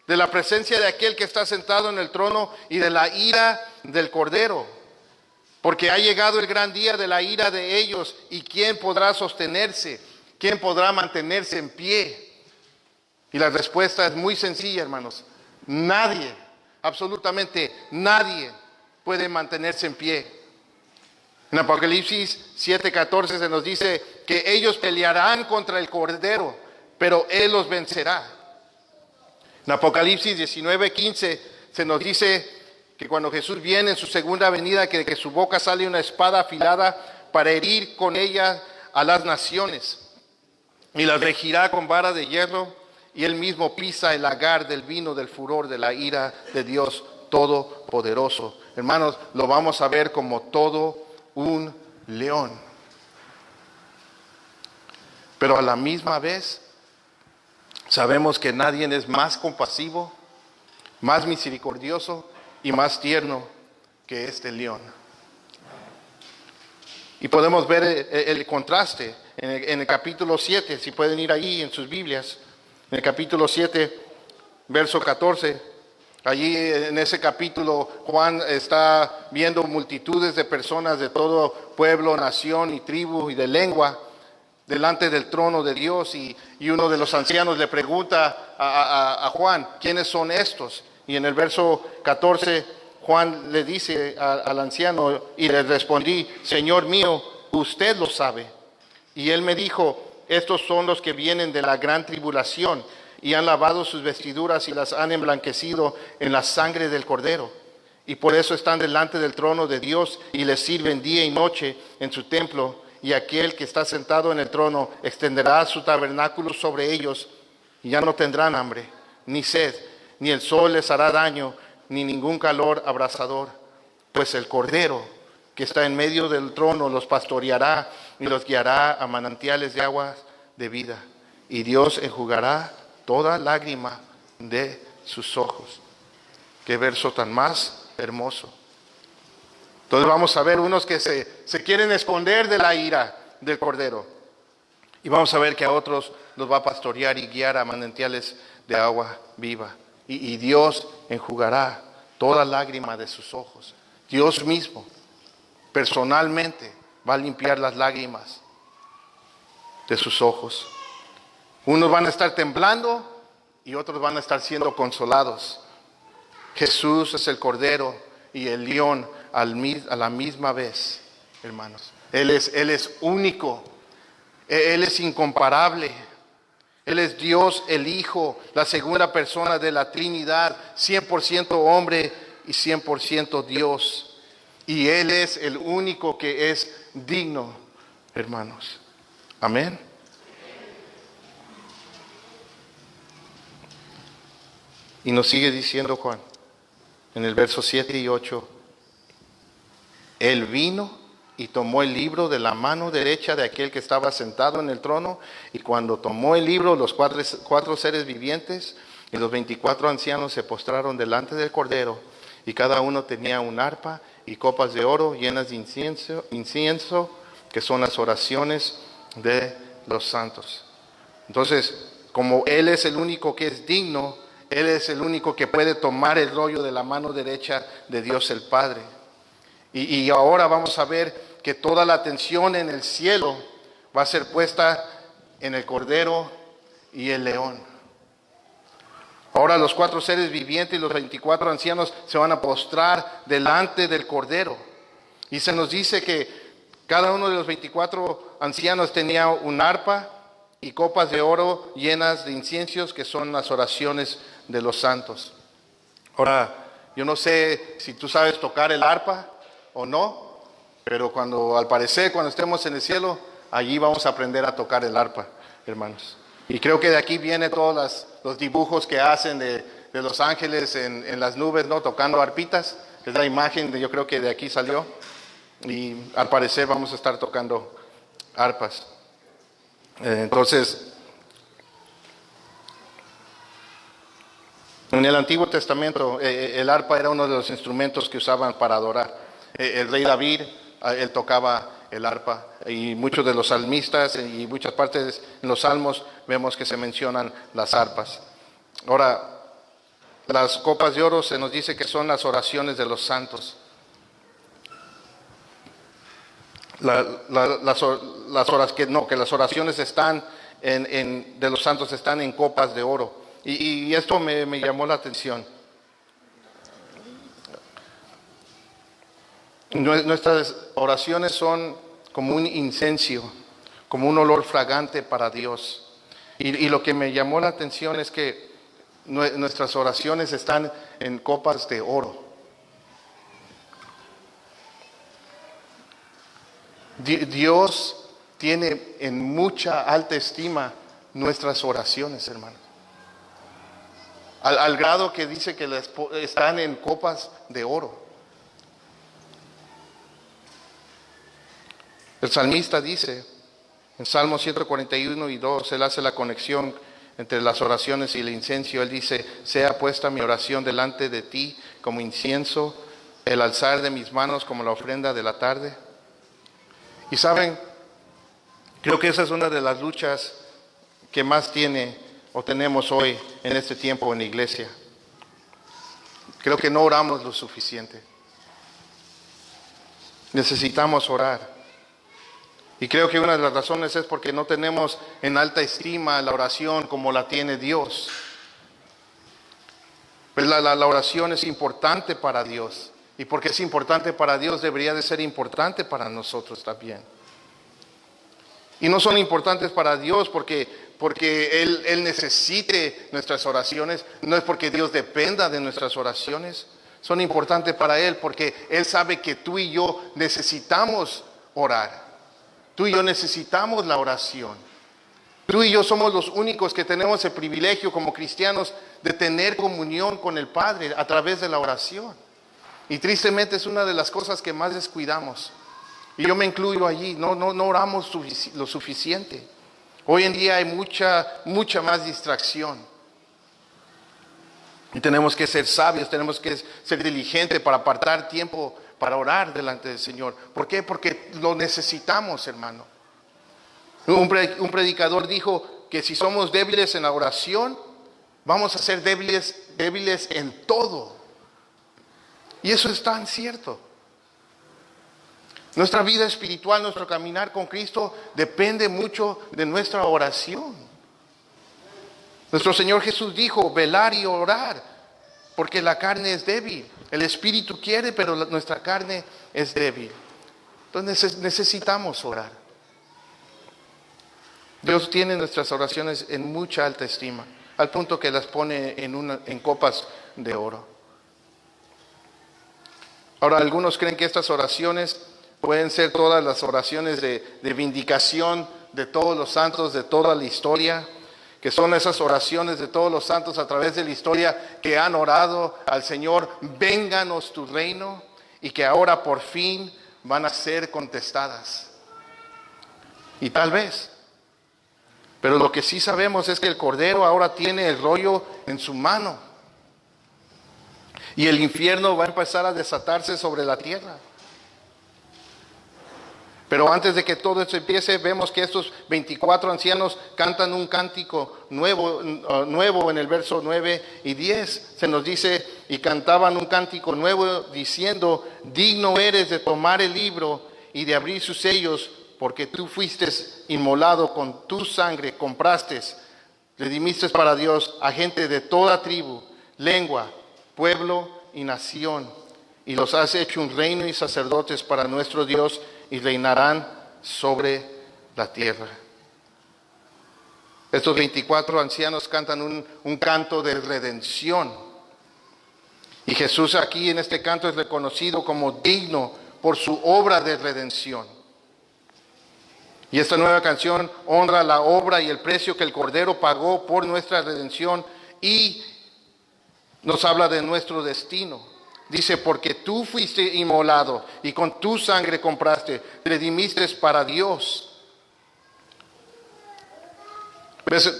Speaker 1: de la presencia de aquel que está sentado en el trono y de la ira del Cordero, porque ha llegado el gran día de la ira de ellos. ¿Y quién podrá sostenerse? ¿Quién podrá mantenerse en pie? Y la respuesta es muy sencilla, hermanos: nadie, absolutamente nadie puede mantenerse en pie. En Apocalipsis 7:14 se nos dice que ellos pelearán contra el Cordero, pero Él los vencerá. En Apocalipsis 19:15 se nos dice que cuando Jesús viene en su segunda venida, que de su boca sale una espada afilada para herir con ella a las naciones, y las regirá con vara de hierro, y Él mismo pisa el lagar del vino del furor de la ira de Dios Todopoderoso. Hermanos, lo vamos a ver como todo un león. Pero a la misma vez sabemos que nadie es más compasivo, más misericordioso y más tierno que este león. Y podemos ver el contraste en el capítulo 7, si pueden ir ahí en sus Biblias, en el capítulo 7, verso 14. Allí en ese capítulo Juan está viendo multitudes de personas de todo pueblo, nación y tribu y de lengua delante del trono de Dios, y uno de los ancianos le pregunta a Juan: ¿quiénes son estos? Y en el verso 14 Juan le dice al anciano, y le respondí: Señor mío, usted lo sabe. Y él me dijo: estos son los que vienen de la gran tribulación, y han lavado sus vestiduras y las han emblanquecido en la sangre del Cordero. Y por eso están delante del trono de Dios y le sirven día y noche en su templo. Y aquel que está sentado en el trono extenderá su tabernáculo sobre ellos, y ya no tendrán hambre, ni sed, ni el sol les hará daño, ni ningún calor abrasador. Pues el Cordero que está en medio del trono los pastoreará y los guiará a manantiales de aguas de vida. Y Dios enjugará toda lágrima de sus ojos. Qué verso tan más hermoso. Entonces vamos a ver unos que se quieren esconder de la ira del Cordero, y vamos a ver que a otros los va a pastorear y guiar a manantiales de agua viva. Y Dios enjugará toda lágrima de sus ojos. Dios mismo, personalmente, va a limpiar las lágrimas de sus ojos. Unos van a estar temblando y otros van a estar siendo consolados. Jesús es el Cordero y el león a la misma vez, hermanos. Él es único, Él es incomparable. Él es Dios el Hijo, la segunda persona de la Trinidad, 100% hombre y 100% Dios. Y Él es el único que es digno, hermanos. Amén. Y nos sigue diciendo Juan, en el verso 7 y 8, Él vino y tomó el libro de la mano derecha de aquel que estaba sentado en el trono. Y cuando tomó el libro, los cuatro seres vivientes y los 24 ancianos se postraron delante del Cordero, y cada uno tenía un arpa y copas de oro llenas de incienso, que son las oraciones de los santos. Entonces, como Él es el único que es digno, Él es el único que puede tomar el rollo de la mano derecha de Dios el Padre. Y ahora vamos a ver que toda la atención en el cielo va a ser puesta en el Cordero y el león. Ahora los 4 seres vivientes y los 24 ancianos se van a postrar delante del Cordero. Y se nos dice que cada uno de los 24 ancianos tenía un arpa y copas de oro llenas de inciensos, que son las oraciones de los santos. Ahora, yo no sé si tú sabes tocar el arpa o no, pero al parecer, cuando estemos en el cielo, allí vamos a aprender a tocar el arpa, hermanos. Y creo que de aquí vienen todos los dibujos que hacen de los ángeles en las nubes, ¿no? Tocando arpitas. Es la imagen, yo creo que de aquí salió. Y al parecer vamos a estar tocando arpas. Entonces, en el Antiguo Testamento, el arpa era uno de los instrumentos que usaban para adorar. El rey David, él tocaba el arpa, y muchos de los salmistas y muchas partes en los salmos vemos que se mencionan las arpas. Ahora, las copas de oro se nos dice que son las oraciones de los santos. Las oraciones están de los santos están en copas de oro. Y esto me llamó la atención. Nuestras oraciones son como un incenso, como un olor fragante para Dios. Y lo que me llamó la atención es que nuestras oraciones están en copas de oro. Dios tiene en mucha alta estima nuestras oraciones, hermano. Al grado que dice que están en copas de oro. El salmista dice, en Salmo 141 y 2, él hace la conexión entre las oraciones y el incienso. Él dice, sea puesta mi oración delante de ti como incienso, el alzar de mis manos como la ofrenda de la tarde. Y saben, creo que esa es una de las luchas que más tenemos hoy en este tiempo en la iglesia. Creo que no oramos lo suficiente. Necesitamos orar. Y creo que una de las razones es porque no tenemos en alta estima la oración como la tiene Dios. Pues la oración es importante para Dios. Y porque es importante para Dios, debería de ser importante para nosotros también. Y no son importantes para Dios porque Él necesite nuestras oraciones. No es porque Dios dependa de nuestras oraciones. Son importantes para Él porque Él sabe que tú y yo necesitamos orar. Tú y yo necesitamos la oración. Tú y yo somos los únicos que tenemos el privilegio como cristianos de tener comunión con el Padre a través de la oración. Y tristemente es una de las cosas que más descuidamos. Y yo me incluyo allí, no oramos lo suficiente. Hoy en día hay mucha más distracción. Y tenemos que ser sabios, tenemos que ser diligentes para apartar tiempo para orar delante del Señor. ¿Por qué? Porque lo necesitamos, hermano. Un predicador dijo que si somos débiles en la oración, vamos a ser débiles en todo. Y eso es tan cierto. Nuestra vida espiritual, nuestro caminar con Cristo depende mucho de nuestra oración. Nuestro Señor Jesús dijo, velar y orar, porque la carne es débil. El espíritu quiere, pero nuestra carne es débil. Entonces necesitamos orar. Dios tiene nuestras oraciones en mucha alta estima, al punto que las pone en copas de oro. Ahora, algunos creen que estas oraciones pueden ser todas las oraciones de vindicación de todos los santos de toda la historia, que son esas oraciones de todos los santos a través de la historia que han orado al Señor, vénganos tu reino, y que ahora por fin van a ser contestadas. Y tal vez. Pero lo que sí sabemos es que el Cordero ahora tiene el rollo en su mano. Y el infierno va a empezar a desatarse sobre la tierra. Pero antes de que todo esto empiece, vemos que estos 24 ancianos cantan un cántico nuevo en el verso 9 y 10. Se nos dice, y cantaban un cántico nuevo diciendo, digno eres de tomar el libro y de abrir sus sellos, porque tú fuiste inmolado con tu sangre, compraste, redimiste para Dios a gente de toda tribu, lengua, pueblo y nación, y los has hecho un reino y sacerdotes para nuestro Dios, y reinarán sobre la tierra. Estos 24 ancianos cantan un canto de redención. Y Jesús aquí en este canto es reconocido como digno por su obra de redención. Y esta nueva canción honra la obra y el precio que el Cordero pagó por nuestra redención y nos habla de nuestro destino. Dice, porque tú fuiste inmolado y con tu sangre compraste, redimiste para Dios. ¿Ves?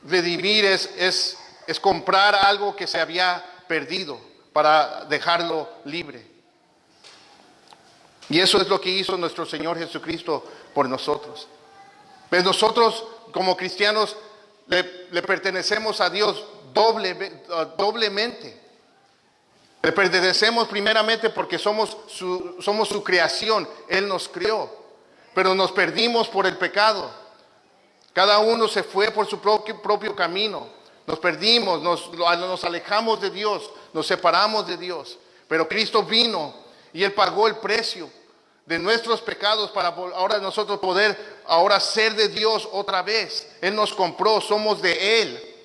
Speaker 1: Redimir es comprar algo que se había perdido para dejarlo libre. Y eso es lo que hizo nuestro Señor Jesucristo por nosotros. Pues nosotros como cristianos le pertenecemos a Dios doblemente. Le pertenecemos primeramente porque somos su creación. Él nos creó. Pero nos perdimos por el pecado. Cada uno se fue por su propio camino. Nos perdimos, nos alejamos de Dios, nos separamos de Dios. Pero Cristo vino y Él pagó el precio de nuestros pecados para ahora nosotros poder ahora ser de Dios otra vez. Él nos compró, somos de Él.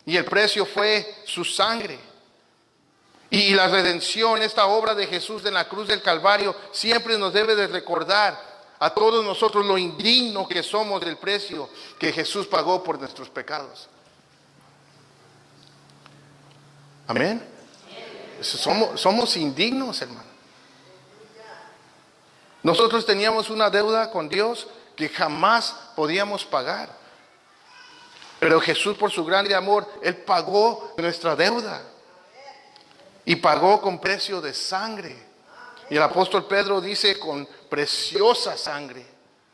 Speaker 1: Y el precio fue su sangre. Y la redención, esta obra de Jesús en la cruz del Calvario, siempre nos debe de recordar a todos nosotros lo indigno que somos del precio que Jesús pagó por nuestros pecados. Amén. Somos indignos, hermano. Nosotros teníamos una deuda con Dios que jamás podíamos pagar. Pero Jesús, por su grande amor, Él pagó nuestra deuda. Y pagó con precio de sangre. Y el apóstol Pedro dice con preciosa sangre.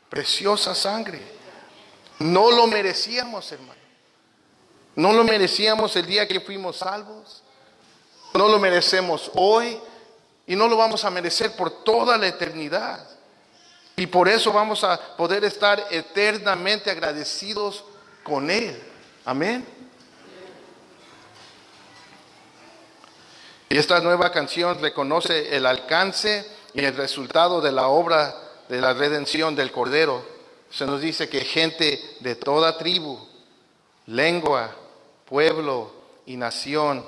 Speaker 1: Preciosa sangre. No lo merecíamos, hermano. No lo merecíamos el día que fuimos salvos. No lo merecemos hoy. Y no lo vamos a merecer por toda la eternidad. Y por eso vamos a poder estar eternamente agradecidos con Él. Amén. Y esta nueva canción reconoce el alcance y el resultado de la obra de la redención del Cordero. Se nos dice que gente de toda tribu, lengua, pueblo y nación.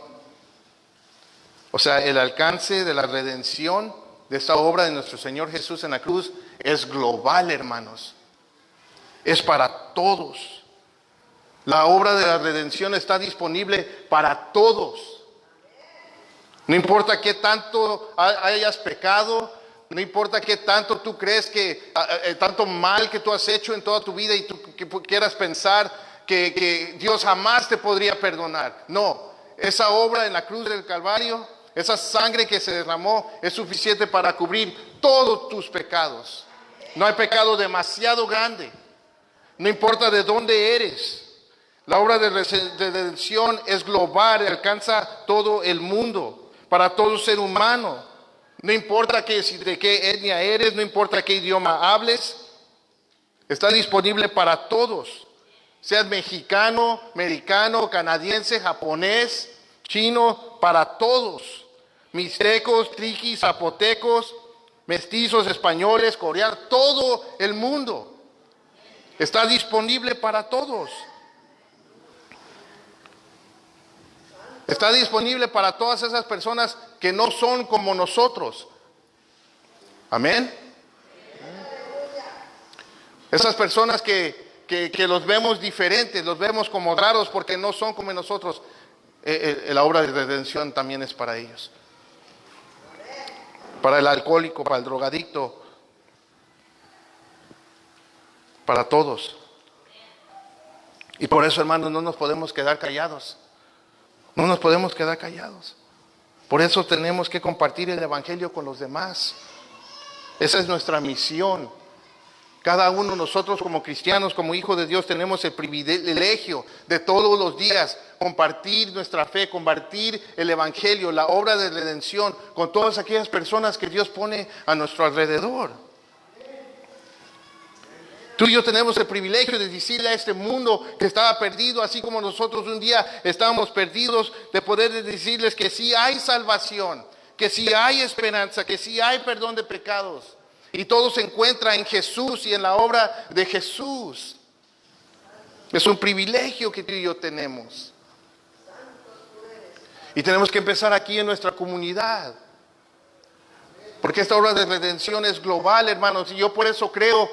Speaker 1: O sea, el alcance de la redención de esta obra de nuestro Señor Jesús en la cruz es global, hermanos. Es para todos. La obra de la redención está disponible para todos. No importa qué tanto hayas pecado, no importa qué tanto tú crees que, tanto mal que tú has hecho en toda tu vida y tú que quieras pensar que Dios jamás te podría perdonar. No, esa obra en la cruz del Calvario, esa sangre que se derramó es suficiente para cubrir todos tus pecados. No hay pecado demasiado grande, no importa de dónde eres. La obra de redención es global, alcanza todo el mundo. Para todo ser humano, no importa de qué etnia eres, no importa qué idioma hables, está disponible para todos, seas mexicano, americano, canadiense, japonés, chino, para todos, mixtecos, triquis, zapotecos, mestizos, españoles, coreanos, todo el mundo está disponible para todos. Está disponible para todas esas personas que no son como nosotros. Amén. Esas personas que los vemos diferentes, los vemos como raros porque no son como nosotros. La obra de redención también es para ellos. para el alcohólico, para el drogadicto, para todos. Y por eso, hermanos, no nos podemos quedar callados. No nos podemos quedar callados. Por eso tenemos que compartir el evangelio con los demás. Esa es nuestra misión. Cada uno de nosotros como cristianos, como hijos de Dios, tenemos el privilegio de todos los días compartir nuestra fe, compartir el evangelio, la obra de redención con todas aquellas personas que Dios pone a nuestro alrededor. Tú y yo tenemos el privilegio de decirle a este mundo que estaba perdido, así como nosotros un día estábamos perdidos, de poder decirles que sí hay salvación, que sí hay esperanza, que sí hay perdón de pecados. Y todo se encuentra en Jesús y en la obra de Jesús. Es un privilegio que tú y yo tenemos. Y tenemos que empezar aquí en nuestra comunidad. Porque esta obra de redención es global, hermanos. Y yo por eso creo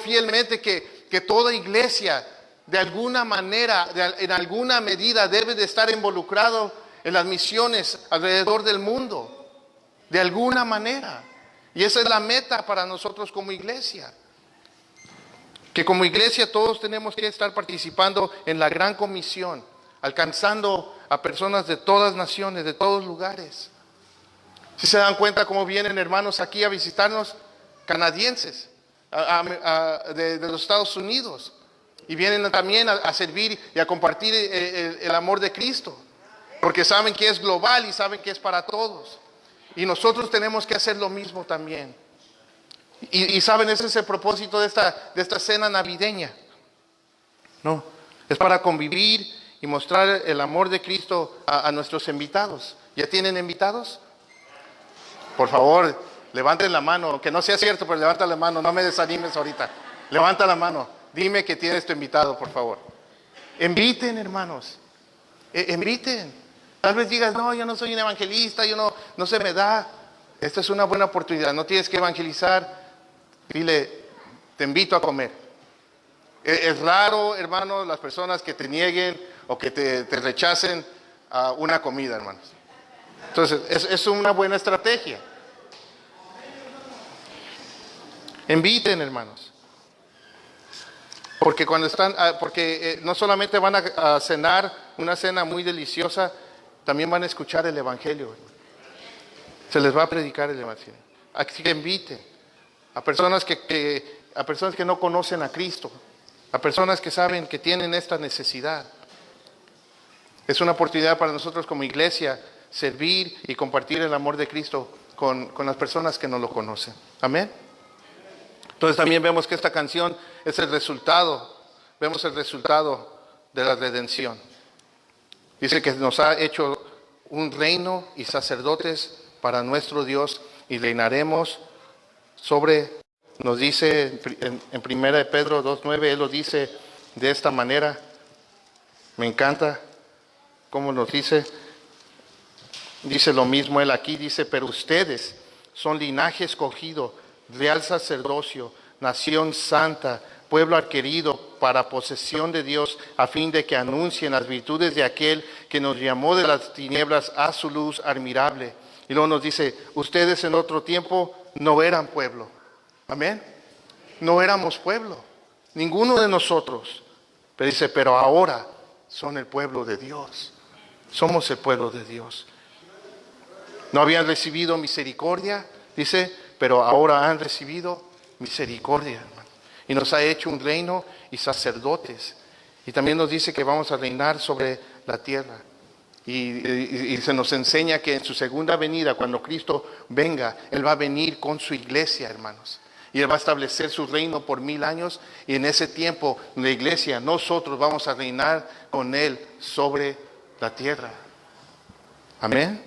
Speaker 1: fielmente que toda iglesia, de alguna manera, en alguna medida, debe de estar involucrado en las misiones alrededor del mundo. De alguna manera. Y esa es la meta para nosotros como iglesia. Que como iglesia todos tenemos que estar participando en la gran comisión, alcanzando a personas de todas naciones, de todos lugares. Si se dan cuenta cómo vienen hermanos aquí a visitarnos, canadienses, de los Estados Unidos, y vienen también a servir y a compartir el amor de Cristo, porque saben que es global y saben que es para todos. Y nosotros tenemos que hacer lo mismo también. Y saben, ese es el propósito de esta cena navideña. No, es para convivir y mostrar el amor de Cristo a nuestros invitados. ¿Ya tienen invitados? Por favor, levanten la mano, que no sea cierto, pero levanta la mano, no me desanimes ahorita. Levanta la mano, dime que tienes tu invitado, por favor. Inviten, hermanos, inviten. Tal vez digas, no, yo no soy un evangelista, no se me da. Esta es una buena oportunidad, no tienes que evangelizar. Dile, te invito a comer. Es raro, hermano, las personas que te nieguen o que te rechacen a una comida, hermanos. Entonces, es una buena estrategia. Inviten, hermanos. Porque no solamente van a cenar una cena muy deliciosa, también van a escuchar el evangelio. Se les va a predicar el evangelio. Así que inviten a personas a personas que no conocen a Cristo, a personas que saben que tienen esta necesidad. Es una oportunidad para nosotros como iglesia servir y compartir el amor de Cristo con las personas que no lo conocen. Amén. Entonces también vemos que esta canción es el resultado, vemos el resultado de la redención. Dice que nos ha hecho un reino y sacerdotes para nuestro Dios y reinaremos nos dice en 1 Pedro 2:9, Él lo dice de esta manera. Me encanta cómo nos dice lo mismo Él aquí, dice, pero ustedes son linaje escogido, real sacerdocio, nación santa, pueblo adquirido para posesión de Dios, a fin de que anuncien las virtudes de aquel que nos llamó de las tinieblas a su luz admirable. Y luego nos dice, ustedes en otro tiempo no eran pueblo. Amén. No éramos pueblo, ninguno de nosotros. Pero dice, pero ahora son el pueblo de Dios. Somos el pueblo de Dios. No habían recibido misericordia, dice, pero ahora han recibido misericordia, hermano. Y nos ha hecho un reino y sacerdotes. Y también nos dice que vamos a reinar sobre la tierra. Y se nos enseña que en su segunda venida, cuando Cristo venga, Él va a venir con su iglesia, hermanos. Y Él va a establecer su reino por 1000 años. Y en ese tiempo, la iglesia, nosotros vamos a reinar con Él sobre la tierra. Amén.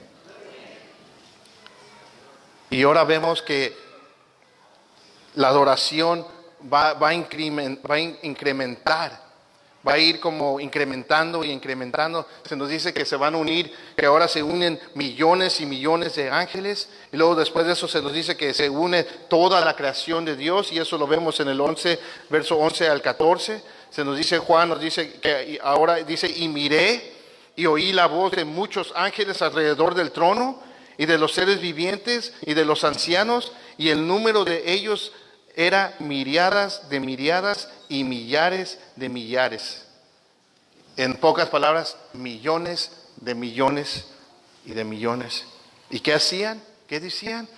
Speaker 1: Y ahora vemos que la adoración va a incrementar, va a ir como incrementando y incrementando. Se nos dice que se van a unir, que ahora se unen millones y millones de ángeles, y luego después de eso se nos dice que se une toda la creación de Dios, y eso lo vemos en el 11, verso 11 al 14. Se nos dice, Juan nos dice que ahora dice, y miré y oí la voz de muchos ángeles alrededor del trono, y de los seres vivientes y de los ancianos, y el número de ellos era miríadas de miríadas y millares de millares. En pocas palabras, millones de millones y de millones. ¿Y qué hacían? ¿Qué decían?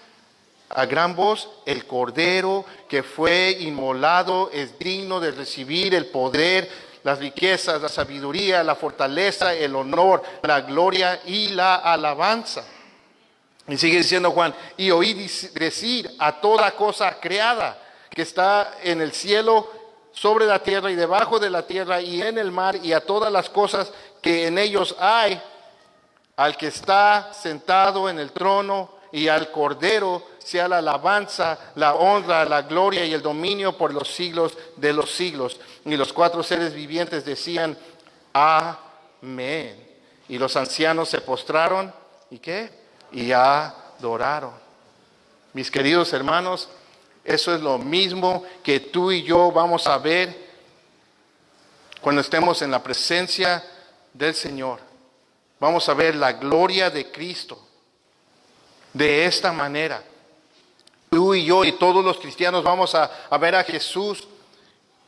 Speaker 1: A gran voz, el Cordero que fue inmolado es digno de recibir el poder, las riquezas, la sabiduría, la fortaleza, el honor, la gloria y la alabanza. Y sigue diciendo Juan, y oí decir a toda cosa creada que está en el cielo, sobre la tierra y debajo de la tierra y en el mar, y a todas las cosas que en ellos hay, al que está sentado en el trono y al Cordero, sea la alabanza, la honra, la gloria y el dominio por los siglos de los siglos. Y los cuatro seres vivientes decían, amén. Y los ancianos se postraron, ¿y qué? Y adoraron. Mis queridos hermanos, eso es lo mismo que tú y yo vamos a ver cuando estemos en la presencia del Señor. Vamos a ver la gloria de Cristo de esta manera. Tú y yo y todos los cristianos vamos a ver a Jesús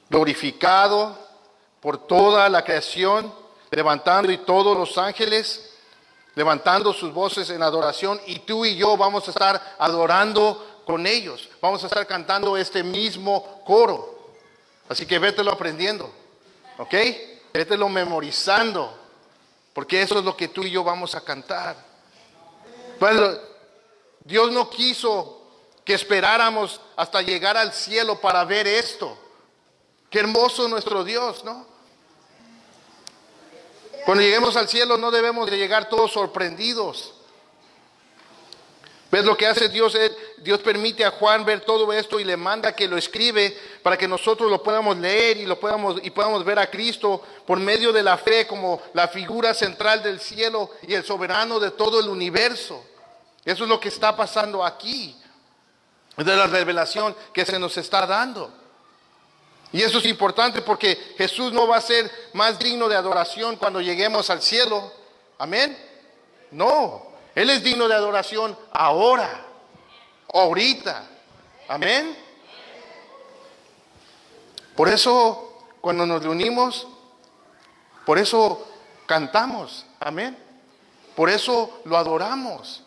Speaker 1: glorificado por toda la creación, levantando, y todos los ángeles levantando sus voces en adoración, y tú y yo vamos a estar adorando con ellos. Vamos a estar cantando este mismo coro. Así que vételo aprendiendo, ¿ok? Vételo memorizando, porque eso es lo que tú y yo vamos a cantar. Bueno, Dios no quiso que esperáramos hasta llegar al cielo para ver esto. Qué hermoso nuestro Dios, ¿no? Cuando lleguemos al cielo no debemos de llegar todos sorprendidos. ¿Ves lo que hace Dios? Dios permite a Juan ver todo esto y le manda que lo escribe para que nosotros lo podamos leer y podamos ver a Cristo por medio de la fe como la figura central del cielo y el soberano de todo el universo. Eso es lo que está pasando aquí. Es de la revelación que se nos está dando. Y eso es importante porque Jesús no va a ser más digno de adoración cuando lleguemos al cielo. Amén. No. Él es digno de adoración ahora, ahorita. Amén. Por eso, cuando nos reunimos, por eso cantamos. Amén. Por eso lo adoramos.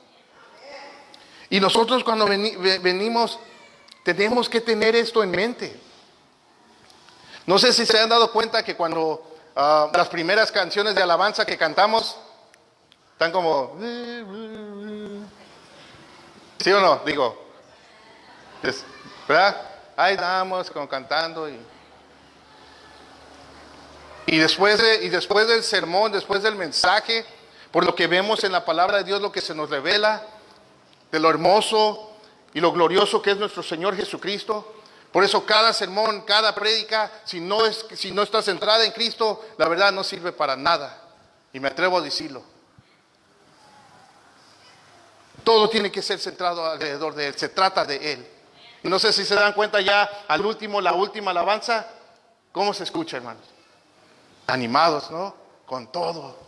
Speaker 1: Y nosotros cuando venimos, tenemos que tener esto en mente. No sé si se han dado cuenta que cuando las primeras canciones de alabanza que cantamos, están como, ¿sí o no? Digo, ¿verdad? Ahí estamos cantando y después del sermón, después del mensaje, por lo que vemos en la palabra de Dios, lo que se nos revela de lo hermoso y lo glorioso que es nuestro Señor Jesucristo. Por eso cada sermón, cada prédica, si no está centrada en Cristo, la verdad no sirve para nada. Y me atrevo a decirlo. Todo tiene que ser centrado alrededor de Él. Se trata de Él. Y no sé si se dan cuenta ya, al último, la última alabanza, ¿cómo se escucha, hermanos? Animados, ¿no? Con todo.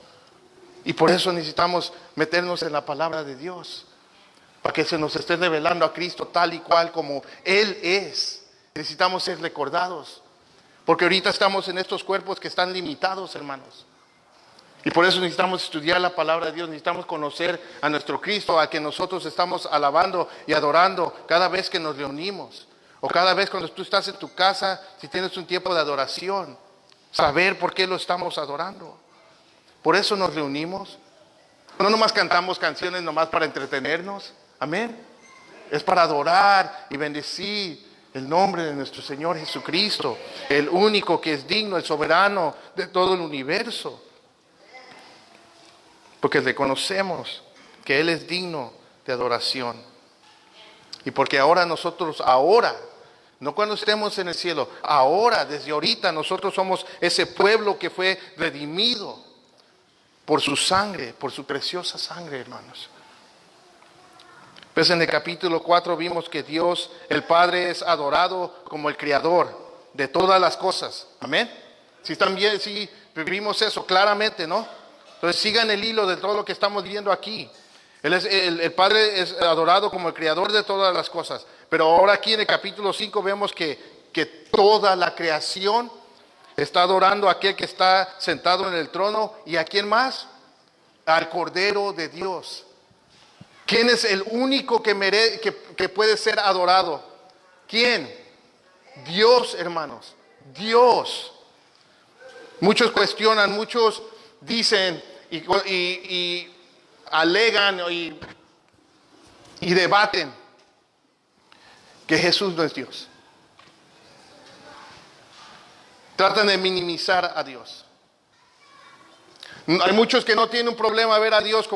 Speaker 1: Y por eso necesitamos meternos en la palabra de Dios. Para que se nos esté revelando a Cristo tal y cual como Él es. Necesitamos ser recordados. Porque ahorita estamos en estos cuerpos que están limitados, hermanos. Y por eso necesitamos estudiar la palabra de Dios, necesitamos conocer a nuestro Cristo, a que nosotros estamos alabando y adorando cada vez que nos reunimos. O cada vez cuando tú estás en tu casa, si tienes un tiempo de adoración, saber por qué lo estamos adorando. Por eso nos reunimos. No nomás cantamos canciones nomás para entretenernos. Amén. Es para adorar y bendecir el nombre de nuestro Señor Jesucristo, el único que es digno, el soberano de todo el universo. Porque reconocemos que Él es digno de adoración. Y porque nosotros, no cuando estemos en el cielo, ahora, desde ahorita, nosotros somos ese pueblo que fue redimido por su sangre, por su preciosa sangre, hermanos. Pues en el capítulo 4 vimos que Dios, el Padre, es adorado como el Creador de todas las cosas. Amén. Si también, vimos eso claramente, ¿no? Entonces sigan el hilo de todo lo que estamos viendo aquí. El Padre es adorado como el creador de todas las cosas. Pero ahora aquí en el capítulo 5 vemos que toda la creación está adorando a aquel que está sentado en el trono. ¿Y a quién más? Al Cordero de Dios. ¿Quién es el único que puede ser adorado? ¿Quién? Dios, hermanos. Dios. Muchos cuestionan, muchos dicen y alegan y debaten que Jesús no es Dios. Tratan de minimizar a Dios. Hay muchos que no tienen un problema ver a Dios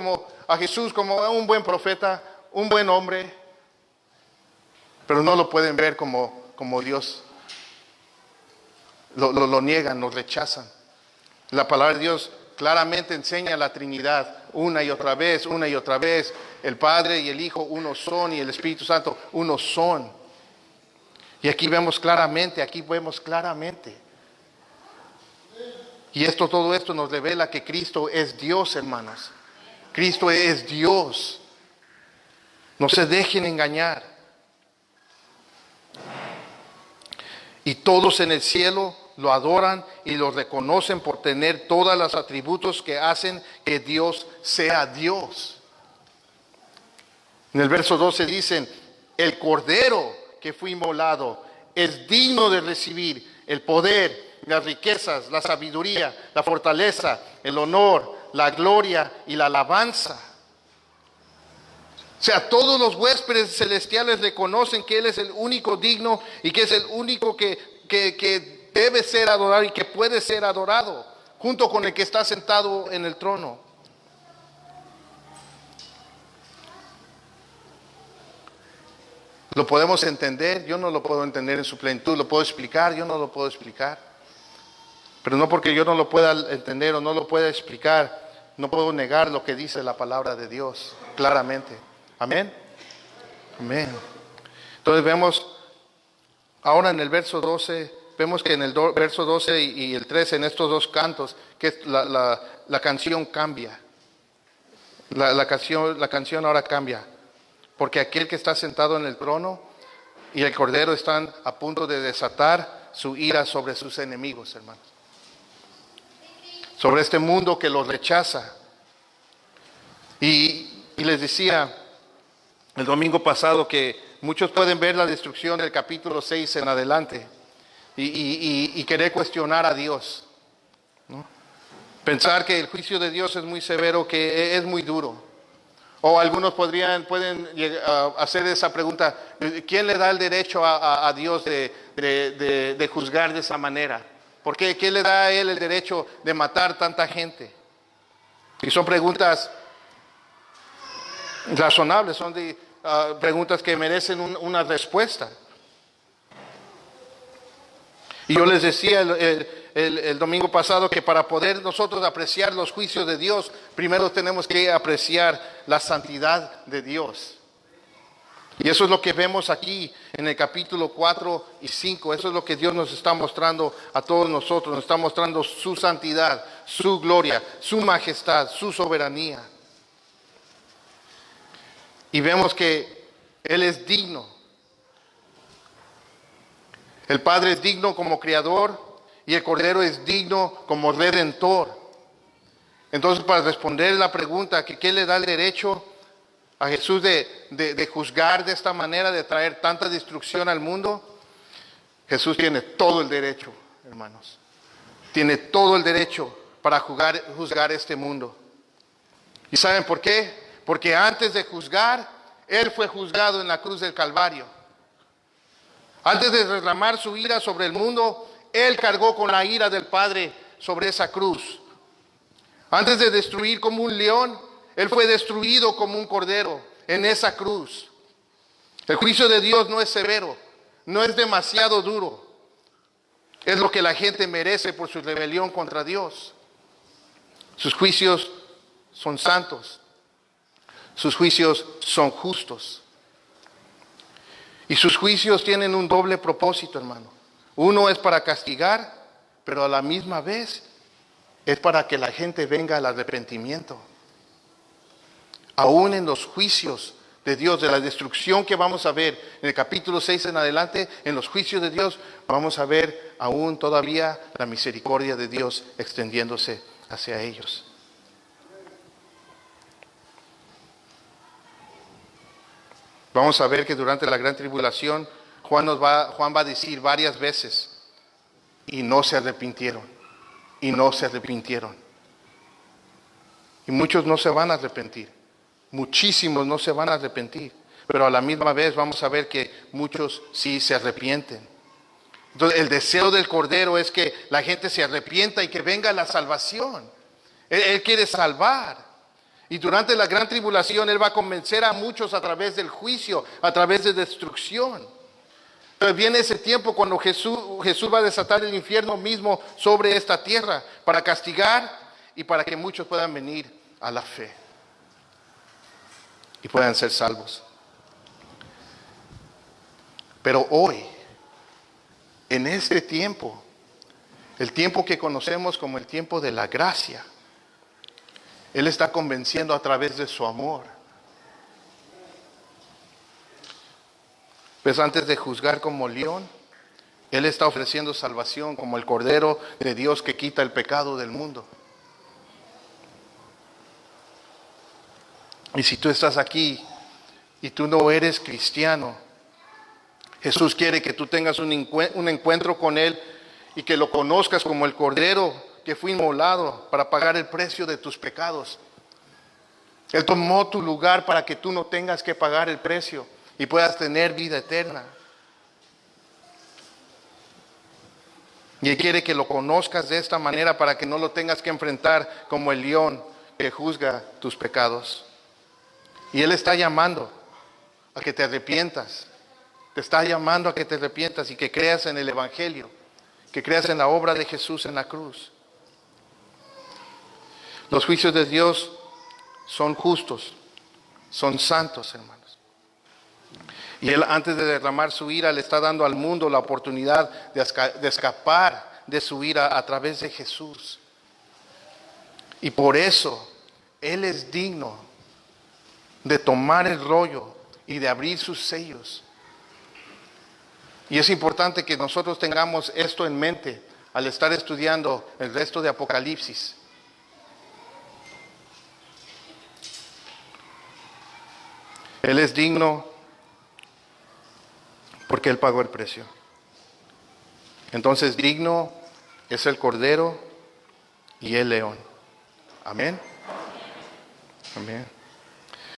Speaker 1: a Jesús como un buen profeta, un buen hombre, pero no lo pueden ver como Dios. Lo niegan, lo rechazan. La palabra de Dios claramente enseña la Trinidad una y otra vez, una y otra vez. El Padre y el Hijo uno son y el Espíritu Santo uno son. Y aquí vemos claramente, Y todo esto nos revela que Cristo es Dios, hermanos. Cristo es Dios. No se dejen engañar. Y todos en el cielo lo adoran y lo reconocen por tener todos los atributos que hacen que Dios sea Dios. En el verso 12 dicen, el Cordero que fue inmolado es digno de recibir el poder, las riquezas, la sabiduría, la fortaleza, el honor, la gloria y la alabanza. O sea, todos los huéspedes celestiales reconocen que Él es el único digno y que es el único que debe ser adorado y que puede ser adorado, junto con el que está sentado en el trono. ¿Lo podemos entender? Yo no lo puedo entender en su plenitud. ¿Lo puedo explicar? Yo no lo puedo explicar. Pero no porque yo no lo pueda entender o no lo pueda explicar, no puedo negar lo que dice la palabra de Dios claramente. Amén. Amén. Entonces vemos ahora en el verso 12, vemos que en el verso 12 y el 13, en estos dos cantos, que la canción cambia. La canción ahora cambia. Porque aquel que está sentado en el trono y el Cordero están a punto de desatar su ira sobre sus enemigos, hermanos. Sobre este mundo que los rechaza. Y les decía el domingo pasado que muchos pueden ver la destrucción del capítulo 6 en adelante y querer cuestionar a Dios, ¿no? Pensar que el juicio de Dios es muy severo, que es muy duro. O algunos pueden hacer esa pregunta, ¿quién le da el derecho a Dios de juzgar de esa manera? ¿Por qué? ¿Quién le da a Él el derecho de matar tanta gente? Y son preguntas razonables, son preguntas que merecen una respuesta. Y yo les decía el domingo pasado que para poder nosotros apreciar los juicios de Dios, primero tenemos que apreciar la santidad de Dios. Y eso es lo que vemos aquí en el capítulo 4 y 5. Eso es lo que Dios nos está mostrando a todos nosotros. Nos está mostrando su santidad, su gloria, su majestad, su soberanía. Y vemos que Él es digno. El Padre es digno como creador y el Cordero es digno como redentor. Entonces, para responder la pregunta, que ¿qué le da el derecho a Jesús de juzgar de esta manera, de traer tanta destrucción al mundo? Jesús tiene todo el derecho, hermanos. Tiene todo el derecho para juzgar este mundo. ¿Y saben por qué? Porque antes de juzgar, Él fue juzgado en la cruz del Calvario. Antes de derramar su ira sobre el mundo, Él cargó con la ira del Padre sobre esa cruz. Antes de destruir como un león, Él fue destruido como un cordero en esa cruz. El juicio de Dios no es severo, no es demasiado duro. Es lo que la gente merece por su rebelión contra Dios. Sus juicios son santos. Sus juicios son justos. Y sus juicios tienen un doble propósito, hermano. Uno es para castigar, pero a la misma vez es para que la gente venga al arrepentimiento. Aún en los juicios de Dios, de la destrucción que vamos a ver en el capítulo 6 en adelante, en los juicios de Dios, vamos a ver aún todavía la misericordia de Dios extendiéndose hacia ellos. Vamos a ver que durante la gran tribulación, Juan va a decir varias veces, y no se arrepintieron, y no se arrepintieron. Y muchos no se van a arrepentir, muchísimos no se van a arrepentir, pero a la misma vez vamos a ver que muchos sí se arrepienten. Entonces el deseo del Cordero es que la gente se arrepienta y que venga la salvación. Él quiere salvar. Y durante la gran tribulación Él va a convencer a muchos a través del juicio, a través de destrucción. Pero viene ese tiempo cuando Jesús va a desatar el infierno mismo sobre esta tierra para castigar y para que muchos puedan venir a la fe y puedan ser salvos. Pero hoy, en este tiempo, el tiempo que conocemos como el tiempo de la gracia, Él está convenciendo a través de su amor. Pues antes de juzgar como león, Él está ofreciendo salvación como el Cordero de Dios que quita el pecado del mundo. Y si tú estás aquí y tú no eres cristiano, Jesús quiere que tú tengas un encuentro con Él y que lo conozcas como el Cordero que fue inmolado para pagar el precio de tus pecados. Él tomó tu lugar para que tú no tengas que pagar el precio y puedas tener vida eterna. Y Él quiere que lo conozcas de esta manera para que no lo tengas que enfrentar como el león que juzga tus pecados. Y Él está llamando a que te arrepientas. Te está llamando a que te arrepientas y que creas en el Evangelio, que creas en la obra de Jesús en la cruz. Los juicios de Dios son justos, son santos, hermanos. Y Él, antes de derramar su ira, le está dando al mundo la oportunidad de escapar de su ira a través de Jesús. Y por eso Él es digno de tomar el rollo y de abrir sus sellos. Y es importante que nosotros tengamos esto en mente al estar estudiando el resto de Apocalipsis. Él es digno porque Él pagó el precio. Entonces digno es el Cordero y el león. Amén. Amén.